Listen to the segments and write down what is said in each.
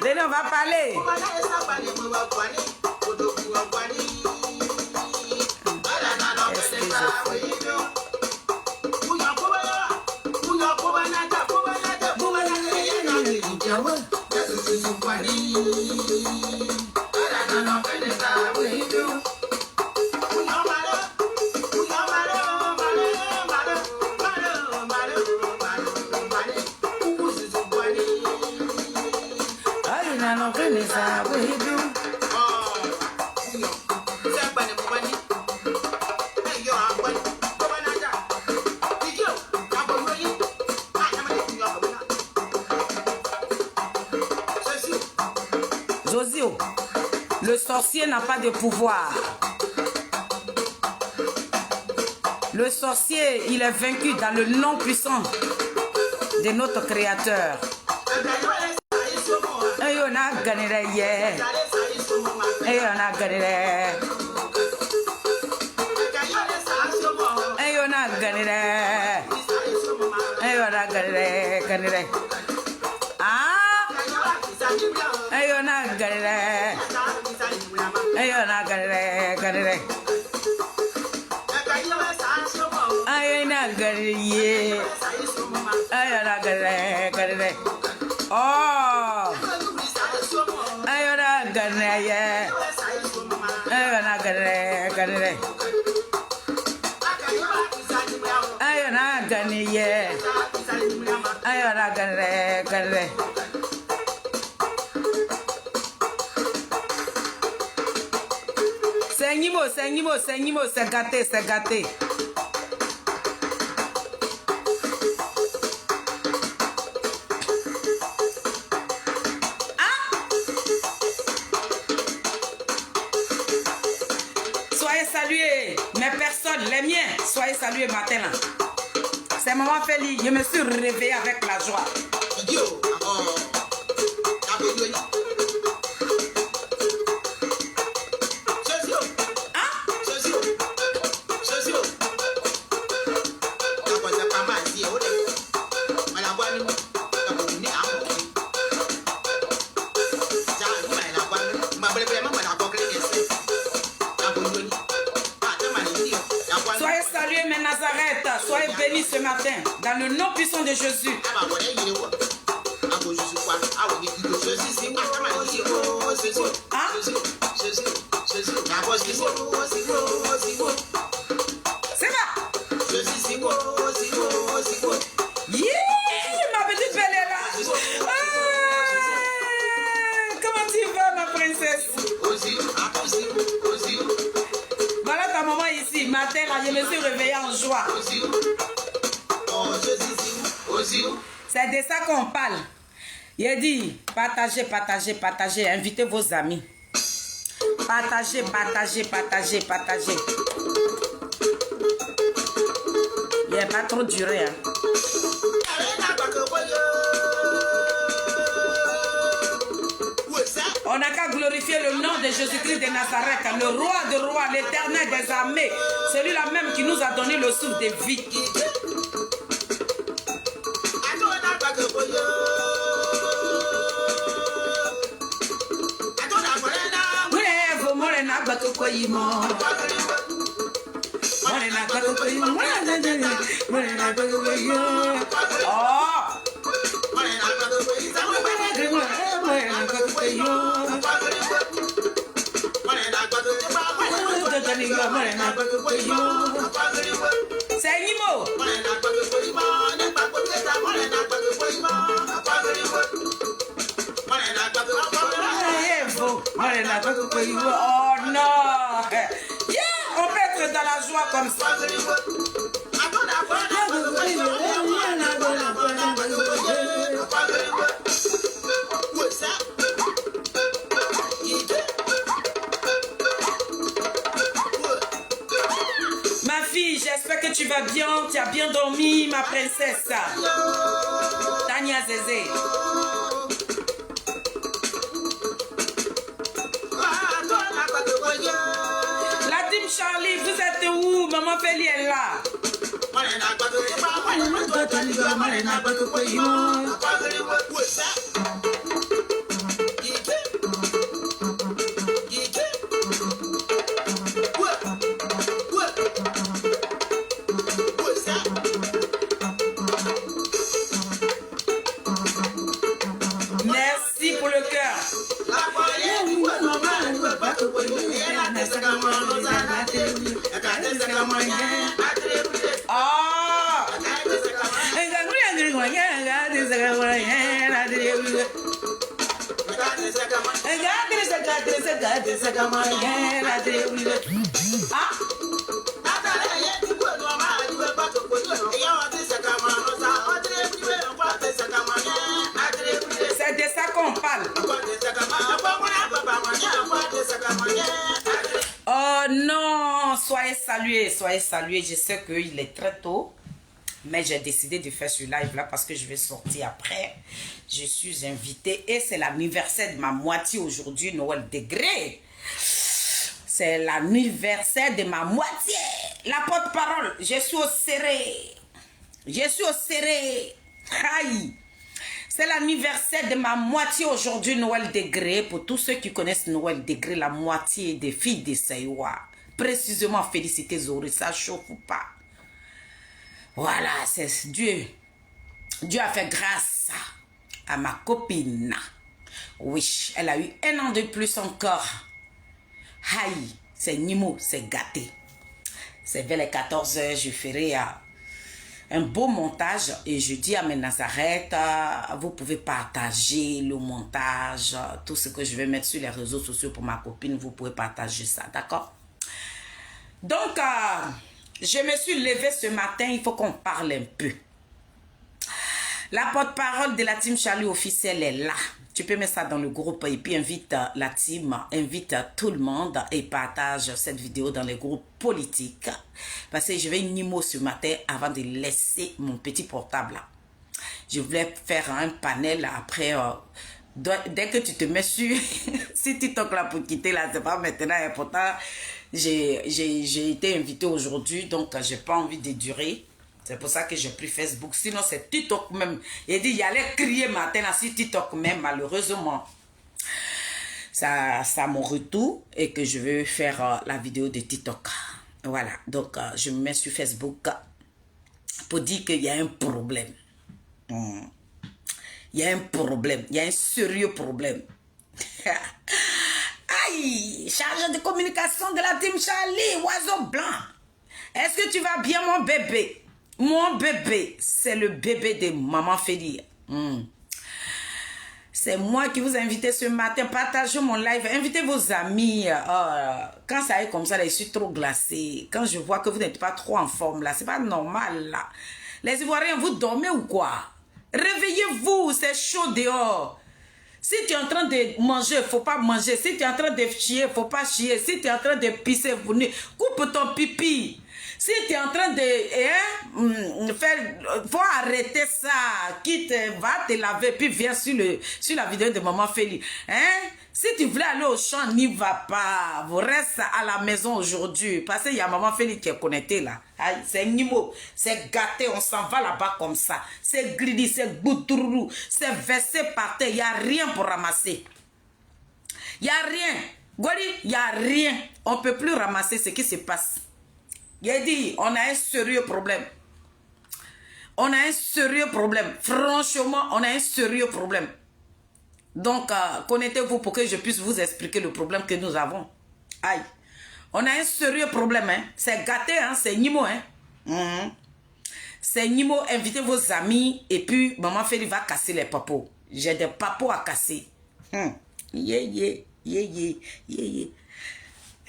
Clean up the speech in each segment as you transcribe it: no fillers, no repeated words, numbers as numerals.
Venez, on va parler. Venez, on va parler. Zozio, le sorcier n'a pas de pouvoir. Le sorcier, il est vaincu dans le nom puissant de notre Créateur. Et on a gagné, et on a gagné, et on a gagné, et on a gagné. Ah, et on a gagné, et on a gagné, gagné. Ay na gariye, ay na gariye, oh, ay na gariye, ay na gariye, ay na gariye, ay na gariye. C'est gâté, c'est gâté. Soyez salués, mes personnes, les miens, soyez salués matin là. C'est maman Feli, je me suis réveillée avec la joie. Soyez salués mes Nazareth, soyez bénis ce matin dans le nom puissant de Jésus. C'est va. Ma petite belle est là. Comment tu vas ma princesse? matin, là, je me suis réveillée en joie. C'est de ça qu'on parle. Il dit, partagez, partagez, partagez. Invitez vos amis. Partagez, partagez, partagez, partagez. Il n'est pas trop duré. Hein. On n'a qu'à glorifier le nom de Jésus-Christ de Nazareth, le roi de rois, l'éternel des armées, celui-là même qui nous a donné le souffle de vie. C'est Nimo. Oh non. Yeah, on peut être dans la joie comme ça. Ma fille, j'espère que tu vas bien. Tu as bien dormi, ma princesse. Tania Zézé. La team Charlie, vous êtes où? Maman Félie est là. Merci pour le cœur. C'est de ça qu'on parle. Oh non, soyez salués. Je sais qu'il est très tôt, mais j'ai décidé de faire ce live là parce que je vais sortir après. Je suis invitée et c'est l'anniversaire de ma moitié aujourd'hui, Noël Degré. C'est l'anniversaire de ma moitié. La porte-parole, je suis au serré. Aïe. C'est l'anniversaire de ma moitié aujourd'hui, Noël Degré. Pour tous ceux qui connaissent Noël Degré, la moitié des filles de Saïwa. Précisément, félicité Zori, ça chauffe ou pas. Voilà, c'est Dieu. Dieu a fait grâce à ma copine. Oui, elle a eu 1 an de plus encore. Aïe, c'est Nimo, c'est gâté. C'est vers les 14 h, je ferai un beau montage et je dis à mes Nazareth, vous pouvez partager le montage, tout ce que je vais mettre sur les réseaux sociaux pour ma copine, vous pouvez partager ça, d'accord? Donc, je me suis levée ce matin, il faut qu'on parle un peu. La porte-parole de la team Charlie officielle est là. Tu peux mettre ça dans le groupe et puis invite la team, invite tout le monde et partage cette vidéo dans les groupes politiques. Parce que je vais Nimo ce matin avant de laisser mon petit portable là. Je voulais faire un panel après. Dès que tu te mets sur si TikTok là pour quitter là, c'est pas maintenant important. J'ai été invité aujourd'hui, donc j'ai pas envie de durer. C'est pour ça que j'ai pris Facebook. Sinon, c'est TikTok même. Il dit, il allait crier matin là, sur TikTok même. Malheureusement, ça mon retour et que je veux faire la vidéo de TikTok. Voilà. Donc, je me mets sur Facebook pour dire qu'il y a un problème. Il y a un problème. Il y a un sérieux problème. Aïe! Chargé de communication de la team Charlie, oiseau blanc. Est-ce que tu vas bien, mon bébé? Mon bébé, c'est le bébé de maman Félie. C'est moi qui vous ai invité ce matin. Partagez mon live. Invitez vos amis. Quand ça est comme ça, là, je suis trop glacée. Quand je vois que vous n'êtes pas trop en forme, là, c'est pas normal, là. Les Ivoiriens, vous dormez ou quoi? Réveillez-vous, c'est chaud dehors. Si tu es en train de manger, il ne faut pas manger. Si tu es en train de chier, il ne faut pas chier. Si tu es en train de pisser, coupe ton pipi. Si tu es en train de faire, faut arrêter ça. Quitte, va te laver, puis viens sur la vidéo de Maman Feli. Si tu voulais aller au champ, n'y va pas. Vous restez à la maison aujourd'hui. Parce qu'il y a Maman Feli qui est connectée là. C'est Nimo, c'est gâté, on s'en va là-bas comme ça. C'est gridi, c'est boutourou, c'est versé par terre. Il n'y a rien pour ramasser. Il n'y a rien. Gori, il n'y a rien. On ne peut plus ramasser ce qui se passe. J'ai dit, on a un sérieux problème. On a un sérieux problème. Franchement, on a un sérieux problème. Donc, connectez-vous pour que je puisse vous expliquer le problème que nous avons. Aïe. On a un sérieux problème. Hein. C'est gâté, hein. C'est Nimo. Hein. C'est Nimo. Invitez vos amis. Et puis, Maman Feli va casser les papos. J'ai des papos à casser. Yeah.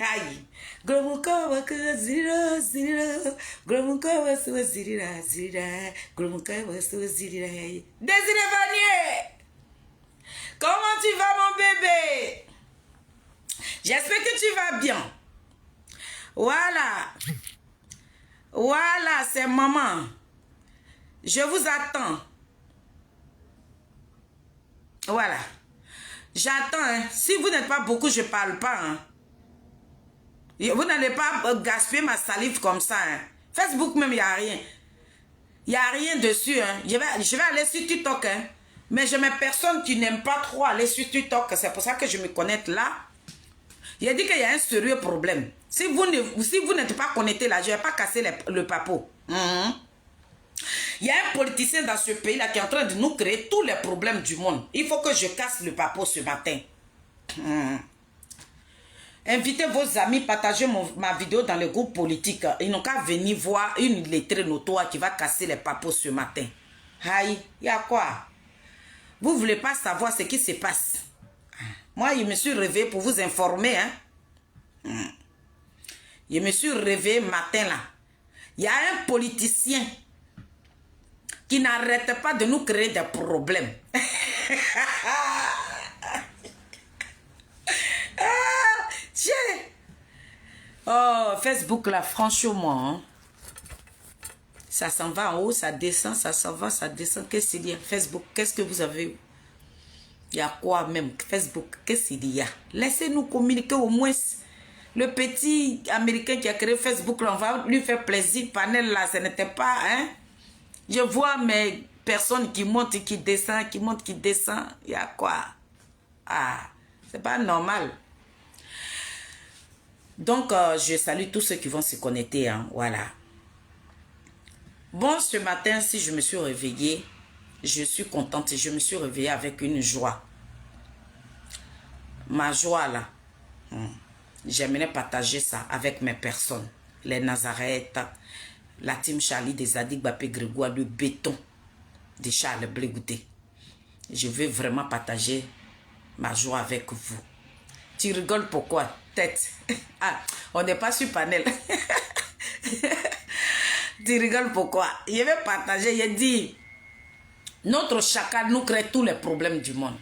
Aïe. Désiré Vanier, comment tu vas mon bébé? J'espère que tu vas bien. Voilà, c'est maman. Je vous attends. Voilà. J'attends. Hein. Si vous n'êtes pas beaucoup, je ne parle pas. Hein. Vous n'allez pas gaspiller ma salive comme ça. Hein. Facebook même, il n'y a rien. Il n'y a rien dessus. Hein. Je vais aller sur TikTok. Hein. Mais je mets personne qui n'aime pas trop aller sur TikTok. C'est pour ça que je me connecte là. Il a dit qu'il y a un sérieux problème. Si vous n'êtes pas connecté là, je ne vais pas casser le papo. Il y a un politicien dans ce pays là qui est en train de nous créer tous les problèmes du monde. Il faut que je casse le papo ce matin. Invitez vos amis, partagez ma vidéo dans le groupe politique. Ils n'ont qu'à venir voir une lettrée notoire qui va casser les papos ce matin. Aïe, il y a quoi? Vous ne voulez pas savoir ce qui se passe. Moi, je me suis réveillé pour vous informer. Hein. Je me suis réveillé matin là. Il y a un politicien qui n'arrête pas de nous créer des problèmes. Oh, Facebook là, franchement, hein, ça s'en va en haut, ça descend, ça s'en va, ça descend. Qu'est-ce qu'il y a? Facebook, qu'est-ce que vous avez? Il y a quoi même? Facebook, qu'est-ce qu'il y a? Laissez-nous communiquer au moins. Le petit Américain qui a créé Facebook, là, on va lui faire plaisir. Panel là, ce n'était pas, hein? Je vois mes personnes qui montent et qui descendent, qui montent, qui descendent. Il y a quoi? Ah, c'est pas normal. Donc, je salue tous ceux qui vont se connecter. Hein, voilà. Bon, ce matin, si je me suis réveillée, je suis contente et je me suis réveillée avec une joie. Ma joie, là, j'aimerais partager ça avec mes personnes. Les Nazareth, la team Charlie des Zadig Bapé Grégoire, le béton de Charles Blégouté. Je veux vraiment partager ma joie avec vous. Tu rigoles pourquoi? Tête. Ah, on n'est pas sur panel. Tu rigoles pourquoi? Je vais partager, je dis, notre chacal nous crée tous les problèmes du monde.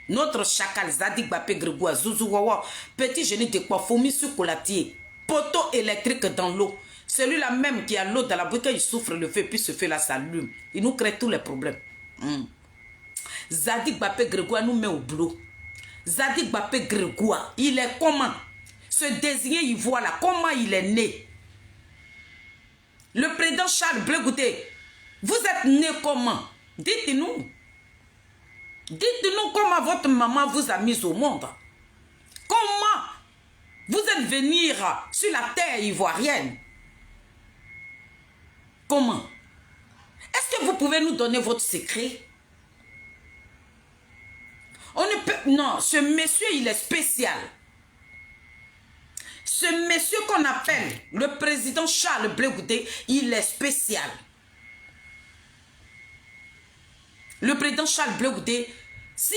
Notre chacal, Zadig Bapé Grégoire, Zouzou Wawa, petit génie de quoi, fourmi sur colatier, poteau électrique dans l'eau. Celui-là même qui a l'eau dans la bouche, il souffre le feu, puis ce feu-là s'allume. Il nous crée tous les problèmes. Zadig Bapé Grégoire nous met au boulot. Zadig Bapé Grégoire, il est comment? Ce désigné ivoire là, comment il est né? Le président Charles Blégouté, vous êtes né comment? Dites-nous. Dites-nous comment votre maman vous a mis au monde. Comment vous êtes venu sur la terre ivoirienne? Comment? Est-ce que vous pouvez nous donner votre secret? On ne peut... Non, ce monsieur, il est spécial. Ce monsieur qu'on appelle le président Charles Blégouté, il est spécial. Le président Charles Blé Goudé, si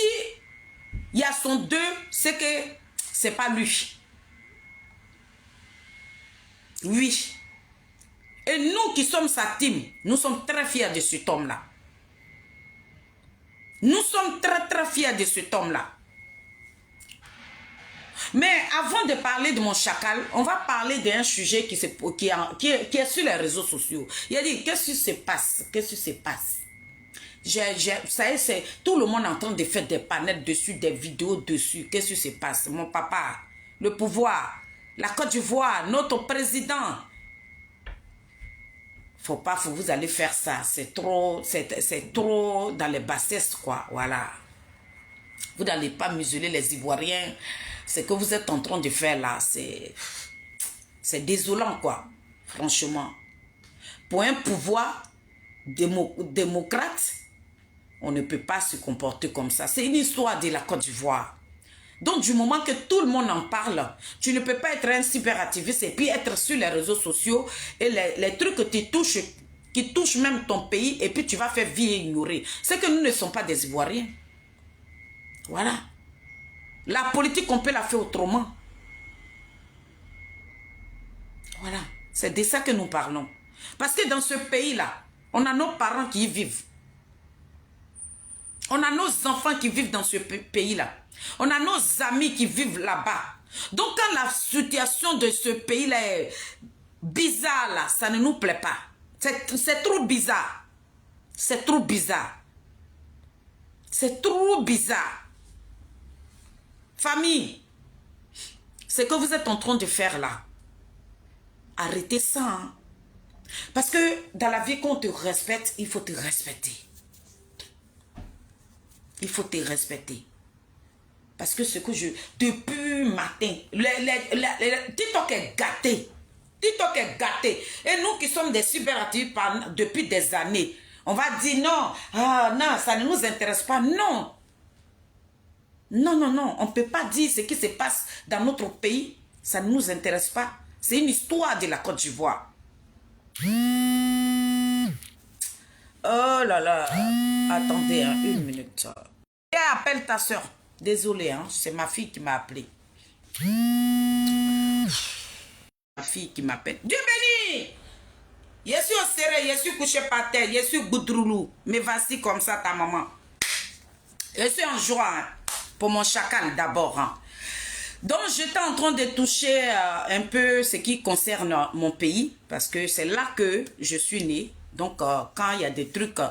il y a son 2, c'est que c'est pas lui. Oui. Et nous qui sommes sa team, nous sommes très fiers de cet homme-là. Nous sommes très très fiers de cet homme-là. Mais avant de parler de mon chacal, on va parler d'un sujet qui est sur les réseaux sociaux. Il a dit, qu'est-ce qui se passe? Qu'est-ce qui se passe? Ça y est, c'est tout le monde en train de faire des panels dessus, des vidéos dessus. Qu'est-ce qui se passe? Mon papa, le pouvoir, la Côte d'Ivoire, notre président. Faut vous allez faire ça. C'est trop dans les bassesses, quoi. Voilà. Vous n'allez pas museler les Ivoiriens. Ce que vous êtes en train de faire là, c'est désolant, quoi. Franchement. Pour un pouvoir démocrate, on ne peut pas se comporter comme ça. C'est une histoire de la Côte d'Ivoire. Donc, du moment que tout le monde en parle, tu ne peux pas être un cyberactiviste et puis être sur les réseaux sociaux et les trucs que tu touches, qui touchent même ton pays, et puis tu vas faire vie et ignorer. C'est que nous ne sommes pas des Ivoiriens. Voilà. La politique, on peut la faire autrement. Voilà. C'est de ça que nous parlons. Parce que dans ce pays-là, on a nos parents qui y vivent. On a nos enfants qui vivent dans ce pays-là. On a nos amis qui vivent là-bas. Donc, quand la situation de ce pays-là est bizarre, là, ça ne nous plaît pas. C'est trop bizarre. C'est trop bizarre. C'est trop bizarre. Famille, ce que vous êtes en train de faire là, arrêtez ça. Hein? Parce que dans la vie, quand on te respecte, il faut te respecter. Il faut te respecter. Parce que ce que depuis matin, TikTok est gâté. TikTok est gâté. Et nous qui sommes des cyberactifs depuis des années, on va dire non, non, ça ne nous intéresse pas. Non. Non, non, non. On ne peut pas dire ce qui se passe dans notre pays. Ça ne nous intéresse pas. C'est une histoire de la Côte d'Ivoire. Oh là là. Attendez, hein, une minute. Et appelle ta soeur. Désolé, hein, c'est ma fille qui m'a appelé. Ma fille qui m'appelle. Dieu béni! Je suis au serré, je suis couché par terre, je suis goudroulou. Mais vas-y comme ça, ta maman. Je suis en joie, hein, pour mon chacal d'abord. Hein. Donc, j'étais en train de toucher un peu ce qui concerne mon pays, parce que c'est là que je suis née. Donc, quand il y a des trucs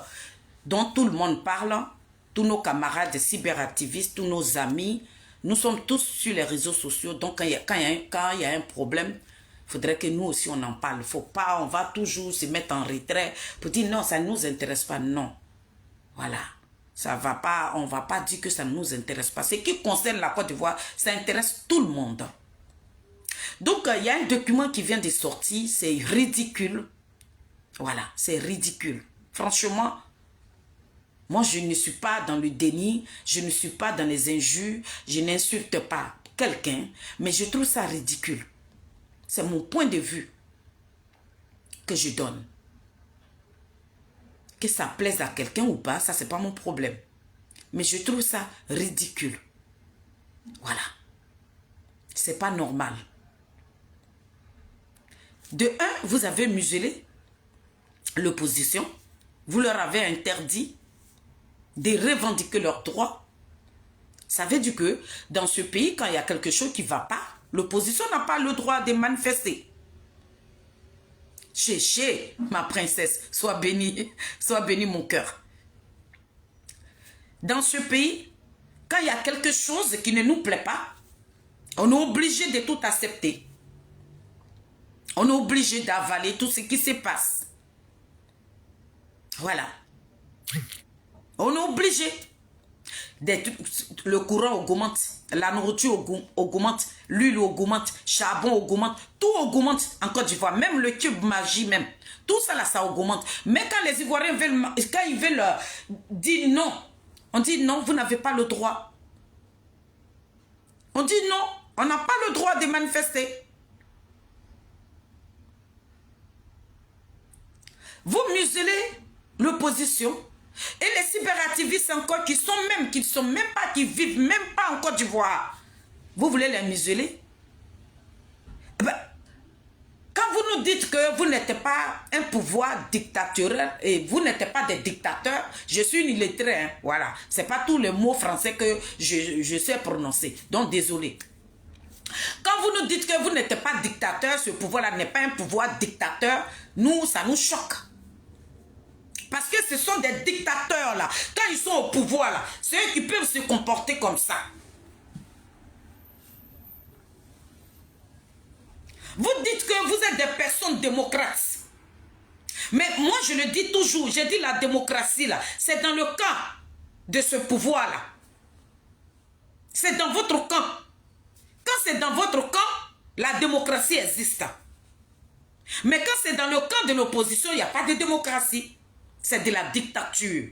dont tout le monde parle, tous nos camarades cyberactivistes, tous nos amis, nous sommes tous sur les réseaux sociaux. Donc, quand il y a un problème, il faudrait que nous aussi on en parle. Faut pas, on va toujours se mettre en retrait pour dire non, ça ne nous intéresse pas. Non. Voilà. Ça va pas, on va pas dire que ça ne nous intéresse pas. Ce qui concerne la Côte d'Ivoire, ça intéresse tout le monde. Donc, il y a un document qui vient de sortir, c'est ridicule. Voilà, c'est ridicule. Franchement, moi, je ne suis pas dans le déni, je ne suis pas dans les injures, je n'insulte pas quelqu'un, mais je trouve ça ridicule. C'est mon point de vue que je donne. Que ça plaise à quelqu'un ou pas, ça, c'est pas mon problème. Mais je trouve ça ridicule. Voilà. C'est pas normal. De un, vous avez muselé l'opposition. Vous leur avez interdit de revendiquer leurs droits. Ça veut dire que dans ce pays, quand il y a quelque chose qui ne va pas, l'opposition n'a pas le droit de manifester. Chéché, ma princesse, sois bénie mon cœur. Dans ce pays, quand il y a quelque chose qui ne nous plaît pas, on est obligé de tout accepter. On est obligé d'avaler tout ce qui se passe. Voilà. On est obligé. Le courant augmente, la nourriture augmente, l'huile augmente, charbon augmente, tout augmente en Côte d'Ivoire, même le cube magie même. Tout ça là, ça augmente. Mais quand les Ivoiriens veulent, quand ils veulent dire non, on dit non, vous n'avez pas le droit. On dit non, on n'a pas le droit de manifester. Vous muselez l'opposition. Et les cyberactivistes encore qui vivent même pas en Côte d'Ivoire. Vous voulez les museler? Ben, quand vous nous dites que vous n'êtes pas un pouvoir dictatorial et vous n'êtes pas des dictateurs, je suis une illettrée, hein, voilà. C'est pas tous les mots français que je sais prononcer. Donc désolé. Quand vous nous dites que vous n'êtes pas dictateur, ce pouvoir-là n'est pas un pouvoir dictateur, nous, ça nous choque. Parce que ce sont des dictateurs là. Quand ils sont au pouvoir là, c'est eux qui peuvent se comporter comme ça. Vous dites que vous êtes des personnes démocrates. Mais moi je le dis toujours, j'ai dit la démocratie là, c'est dans le camp de ce pouvoir là. C'est dans votre camp. Quand c'est dans votre camp, la démocratie existe. Mais quand c'est dans le camp de l'opposition, il n'y a pas de démocratie. C'est de la dictature.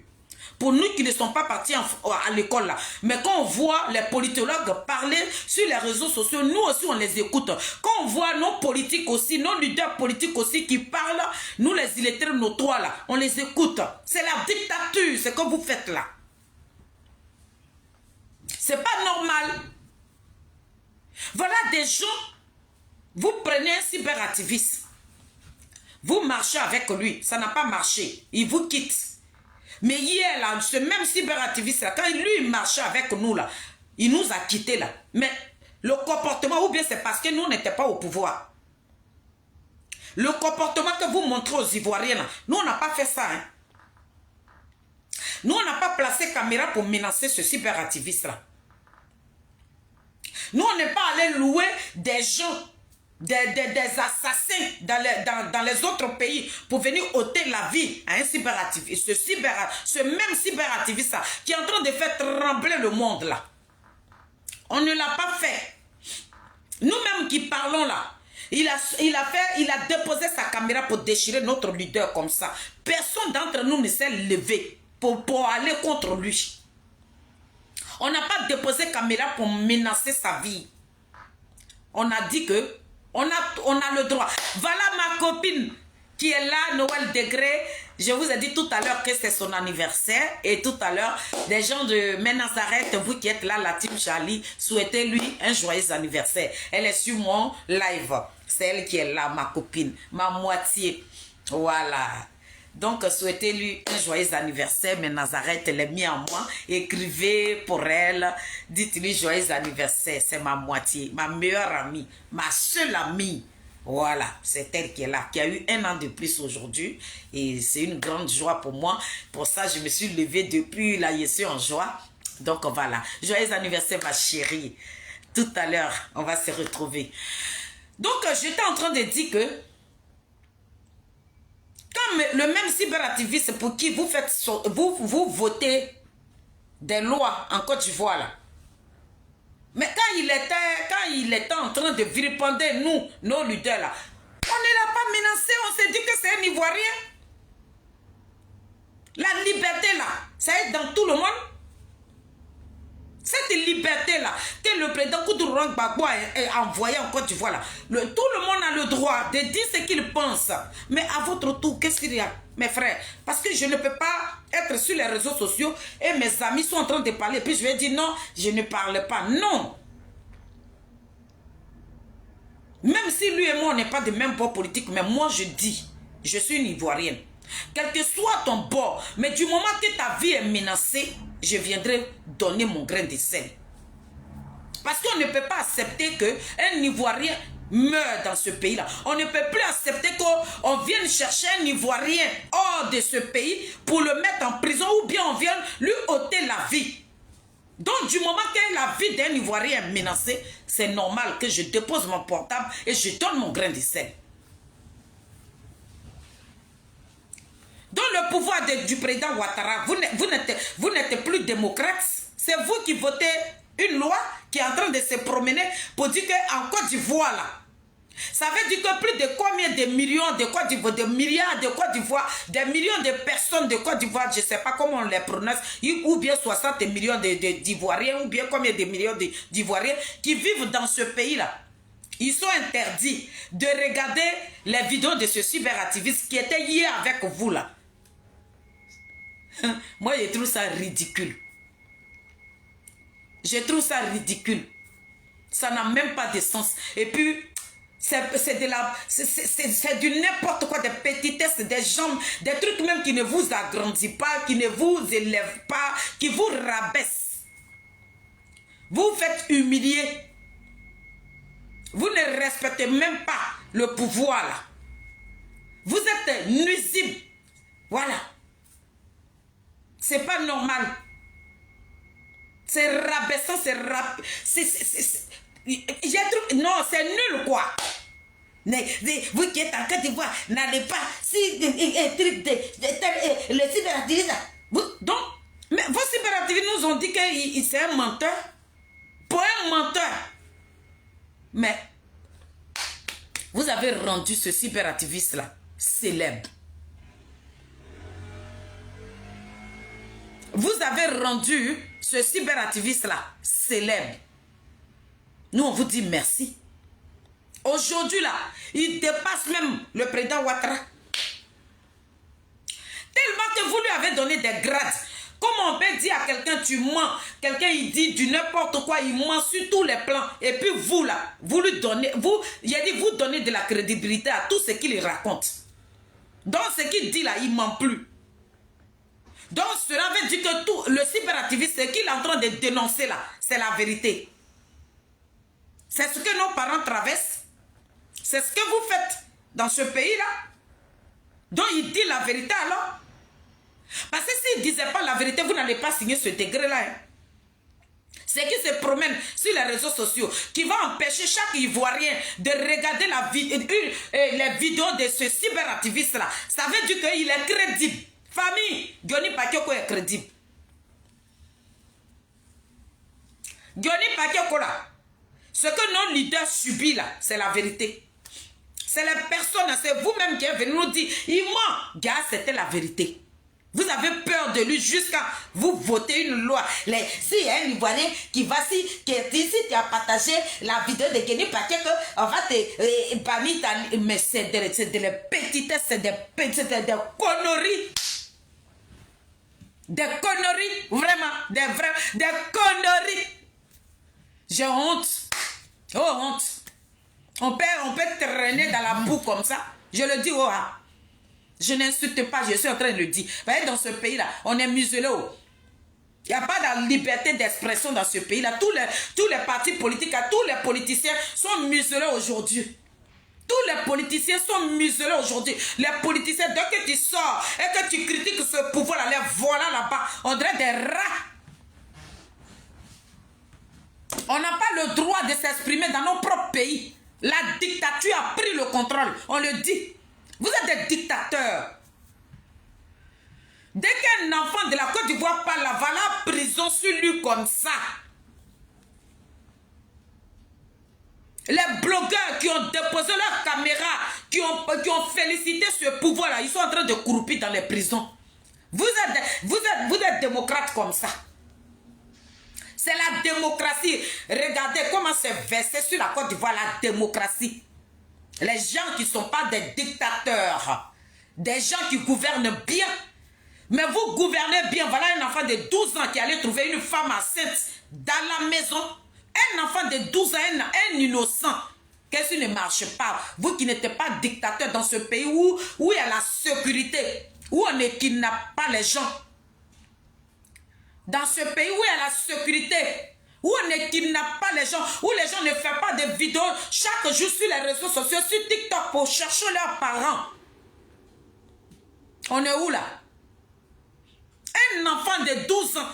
Pour nous qui ne sommes pas partis à l'école là, mais quand on voit les politologues parler sur les réseaux sociaux, nous aussi on les écoute. Quand on voit nos politiques aussi, nos leaders politiques aussi qui parlent, nous les illettrés notoires là, on les écoute. C'est la dictature, c'est ce que vous faites là. C'est pas normal. Voilà des gens, vous prenez un cyberactiviste, vous marchez avec lui, ça n'a pas marché, il vous quitte. Mais hier, là, ce même cyberactiviste, là, quand lui marchait avec nous, là, il nous a quittés, là. Mais le comportement, ou bien c'est parce que nous n'étions pas au pouvoir. Le comportement que vous montrez aux Ivoiriens, là, nous, on n'a pas fait ça. Hein. Nous, on n'a pas placé caméra pour menacer ce cyberactiviste-là. Nous, on n'est pas allé louer des gens, des assassins dans les autres pays pour venir ôter la vie à un cyberactiviste. Ce même cyberactiviste qui est en train de faire trembler le monde là. On ne l'a pas fait. Nous-mêmes qui parlons là, il a déposé sa caméra pour déchirer notre leader comme ça. Personne d'entre nous ne s'est levé pour aller contre lui. On n'a pas déposé caméra pour menacer sa vie. On a dit que on a le droit. Voilà ma copine qui est là, Noël Degré. Je vous ai dit tout à l'heure que c'est son anniversaire. Et tout à l'heure, des gens de Nazareth, vous qui êtes là, la team Charlie, souhaitez-lui un joyeux anniversaire. Elle est sur mon live. C'est elle qui est là, ma copine, ma moitié. Voilà. Donc, souhaitez-lui un joyeux anniversaire. Mais Nazareth, elle est mise en moi. Écrivez pour elle. Dites-lui joyeux anniversaire. C'est ma moitié, ma meilleure amie, ma seule amie. Voilà, c'est elle qui est là, qui a eu 1 an de plus aujourd'hui. Et c'est une grande joie pour moi. Pour ça, je me suis levée depuis là, je suis en joie. Donc, voilà. Joyeux anniversaire, ma chérie. Tout à l'heure, on va se retrouver. Donc, j'étais en train de dire que quand le même cyberactiviste pour qui vous faites vous votez des lois en Côte d'Ivoire là. Mais quand il était en train de vilipender nous, nos leaders là, on ne l'a pas menacé, on s'est dit que c'est un Ivoirien. La liberté là, ça est dans tout le monde. Cette liberté-là, que le président Koudourou Gbagbo a envoyé en Côte d'Ivoire, tout le monde a le droit de dire ce qu'il pense. Mais à votre tour, qu'est-ce qu'il y a, mes frères? Parce que je ne peux pas être sur les réseaux sociaux et mes amis sont en train de parler. Puis je vais dire non, je ne parle pas. Non. Même si lui et moi, on n'est pas de même bord politique, mais moi je dis, je suis une Ivoirienne. Quel que soit ton bord, mais du moment que ta vie est menacée, je viendrai donner mon grain de sel. Parce qu'on ne peut pas accepter qu'un Ivoirien meure dans ce pays-là. On ne peut plus accepter qu'on vienne chercher un Ivoirien hors de ce pays pour le mettre en prison ou bien on vienne lui ôter la vie. Donc du moment que la vie d'un Ivoirien est menacée, c'est normal que je dépose mon portable et je donne mon grain de sel. Dans le pouvoir du président Ouattara, vous n'êtes plus démocrate. C'est vous qui votez une loi qui est en train de se promener pour dire qu'en Côte d'Ivoire, là, ça veut dire que plus de combien de millions de Côte d'Ivoire, de milliards de Côte d'Ivoire, des millions de personnes de Côte d'Ivoire, je ne sais pas comment on les prononce, ou bien 60 millions d'Ivoiriens, ou bien combien de millions d'Ivoiriens qui vivent dans ce pays-là. Ils sont interdits de regarder les vidéos de ce cyberactiviste qui était hier avec vous là. Moi, je trouve ça ridicule. Je trouve ça ridicule. Ça n'a même pas de sens. Et puis, c'est du n'importe quoi, des petitesses, des gens, des trucs même qui ne vous agrandissent pas, qui ne vous élèvent pas, qui vous rabaissent. Vous vous faites humilier. Vous ne respectez même pas le pouvoir là. Vous êtes nuisible. Voilà. C'est pas normal. C'est rabaissant, non, c'est nul quoi. Vous qui êtes en Côte d'Ivoire, n'allez pas. Si le cyberactiviste. Donc, mais vos cyberactivistes nous ont dit que c'est un menteur. Pour un menteur. Mais vous avez rendu ce cyberactiviste là célèbre. Vous avez rendu ce cyberactiviste-là célèbre. Nous, on vous dit merci. Aujourd'hui, là, il dépasse même le président Ouattara. Tellement que vous lui avez donné des grades. Comment on peut dire à quelqu'un, tu mens? Quelqu'un, il dit du n'importe quoi, il ment sur tous les plans. Et puis vous, là, vous lui donnez, vous donnez de la crédibilité à tout ce qu'il raconte. Donc, ce qu'il dit là, il ment plus. Donc, cela veut dire que tout le cyberactiviste, ce qu'il est en train de dénoncer là, c'est la vérité. C'est ce que nos parents traversent. C'est ce que vous faites dans ce pays-là. Donc, il dit la vérité alors. Parce que s'il ne disait pas la vérité, vous n'allez pas signer ce degré-là. Hein. C'est qui se promène sur les réseaux sociaux, qui va empêcher chaque Ivoirien de regarder les vidéos de ce cyberactiviste-là. Ça veut dire qu'il est crédible. Famille, Diony Pakioko est crédible. Diony Pakioko là, ce que nos leaders subissent là, c'est la vérité. C'est les personnes, c'est vous-même qui êtes venu nous dire, il ment. Gars, c'était la vérité. Vous avez peur de lui jusqu'à vous voter une loi. Si il y a un Ivoirien qui va, si tu as partagé la vidéo de Diony Pakioko, on va te parmi ta... Mais c'est des petitesses, c'est des conneries. Des conneries, vraiment, des conneries. J'ai honte. Oh, honte. On peut traîner dans la boue comme ça. Je le dis, oh, ah. Je n'insulte pas, je suis en train de le dire. Vous voyez, dans ce pays-là, on est muselé. Oh. Il n'y a pas de liberté d'expression dans ce pays-là. Tous les partis politiques, tous les politiciens sont muselés aujourd'hui. Tous les politiciens sont muselés aujourd'hui. Les politiciens, dès que tu sors et que tu critiques ce pouvoir-là, les voilà là-bas, on dirait des rats. On n'a pas le droit de s'exprimer dans nos propres pays. La dictature a pris le contrôle. On le dit. Vous êtes des dictateurs. Dès qu'un enfant de la Côte d'Ivoire parle, va la prison sur lui comme ça. Les blogueurs qui ont déposé leur caméra, qui ont félicité ce pouvoir-là, ils sont en train de croupir dans les prisons. Vous êtes démocrates comme ça. C'est la démocratie. Regardez comment c'est versé sur la Côte d'Ivoire, la démocratie. Les gens qui ne sont pas des dictateurs, des gens qui gouvernent bien. Mais vous gouvernez bien. Voilà un enfant de 12 ans qui allait trouver une femme enceinte dans la maison. Un enfant de 12 ans, un innocent. Qu'est-ce qui ne marche pas? Vous qui n'êtes pas dictateur dans ce pays où il y a la sécurité, où on ne kidnappe pas les gens. Dans ce pays où il y a la sécurité, où on ne kidnappe pas les gens, où les gens ne font pas de vidéos chaque jour sur les réseaux sociaux, sur TikTok pour chercher leurs parents. On est où là? Un enfant de 12 ans,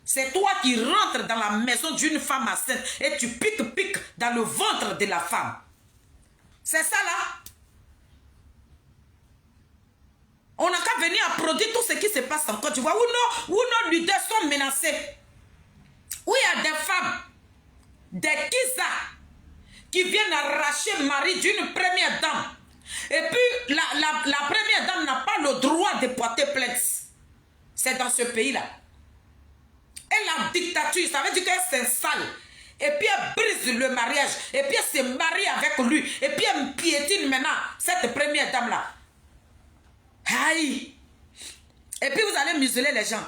c'est toi qui rentres dans la maison d'une femme enceinte et tu piques dans le ventre de la femme. C'est ça là? On n'a qu'à venir applaudir tout ce qui se passe en Côte d'Ivoire, où nos leaders sont menacés. Où il y a des femmes, des Kisa, qui viennent arracher le mari d'une première dame. Et puis, la première dame n'a pas le droit de porter plainte. C'est dans ce pays-là. Et la dictature, ça veut dire qu'elle s'installe. Et puis elle brise le mariage. Et puis elle se marie avec lui. Et puis elle piétine maintenant cette première dame-là. Aïe! Et puis vous allez museler les gens.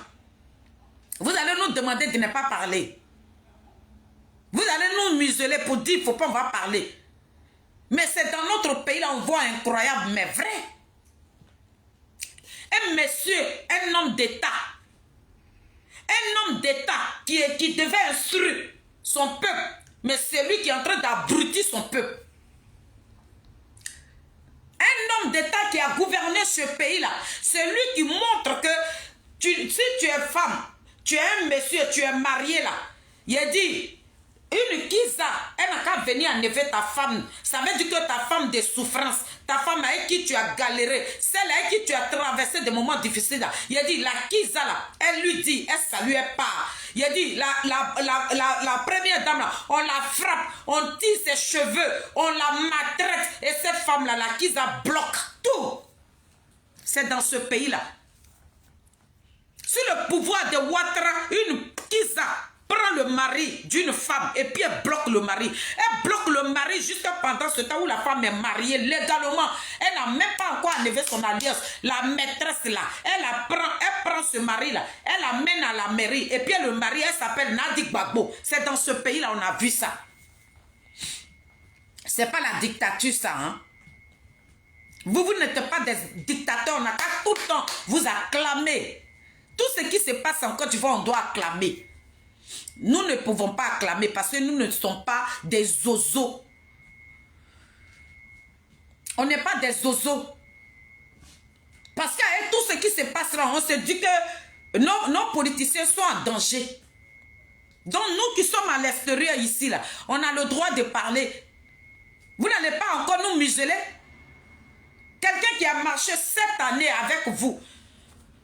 Vous allez nous demander de ne pas parler. Vous allez nous museler pour dire qu'il ne faut pas, on va parler. Mais c'est dans notre pays là, on voit incroyable, mais vrai. Un monsieur, un homme d'État. Un homme d'État qui devait instruire son peuple. Mais c'est lui qui est en train d'abrutir son peuple. Un homme d'État qui a gouverné ce pays-là. C'est lui qui montre que si tu es femme, tu es un monsieur, tu es marié là. Il a dit, une Kiza, elle n'a qu'à venir enlever ta femme. Ça veut dire que ta femme de souffrance, ta femme avec qui tu as galéré, celle avec qui tu as traversé des moments difficiles là. Il a dit, la Kiza là, elle lui dit, elle saluait pas. Il a dit, la première dame là, on la frappe, on tire ses cheveux, on la maltraite. Et cette femme là, la Kiza bloque tout. C'est dans ce pays là. Sur le pouvoir de Ouattara, une Kiza prend le mari d'une femme et puis elle bloque le mari. Elle bloque le mari jusqu'à pendant ce temps où la femme est mariée légalement. Elle n'a même pas encore enlevé son alliance. La maîtresse là, elle prend ce mari là, elle l'amène à la mairie et puis le mari, elle s'appelle Nadik Gbagbo. C'est dans ce pays là on a vu ça. C'est pas la dictature ça, hein. Vous n'êtes pas des dictateurs, on n'a qu'à tout le temps vous acclamer. Tout ce qui se passe en Côte d'Ivoire, on doit acclamer. Nous ne pouvons pas acclamer parce que nous ne sommes pas des zozos. On n'est pas des zozos. Parce qu'avec tout ce qui se passe là, on se dit que nos politiciens sont en danger. Donc nous qui sommes à l'extérieur ici, là, on a le droit de parler. Vous n'allez pas encore nous museler. Quelqu'un qui a marché 7 années avec vous,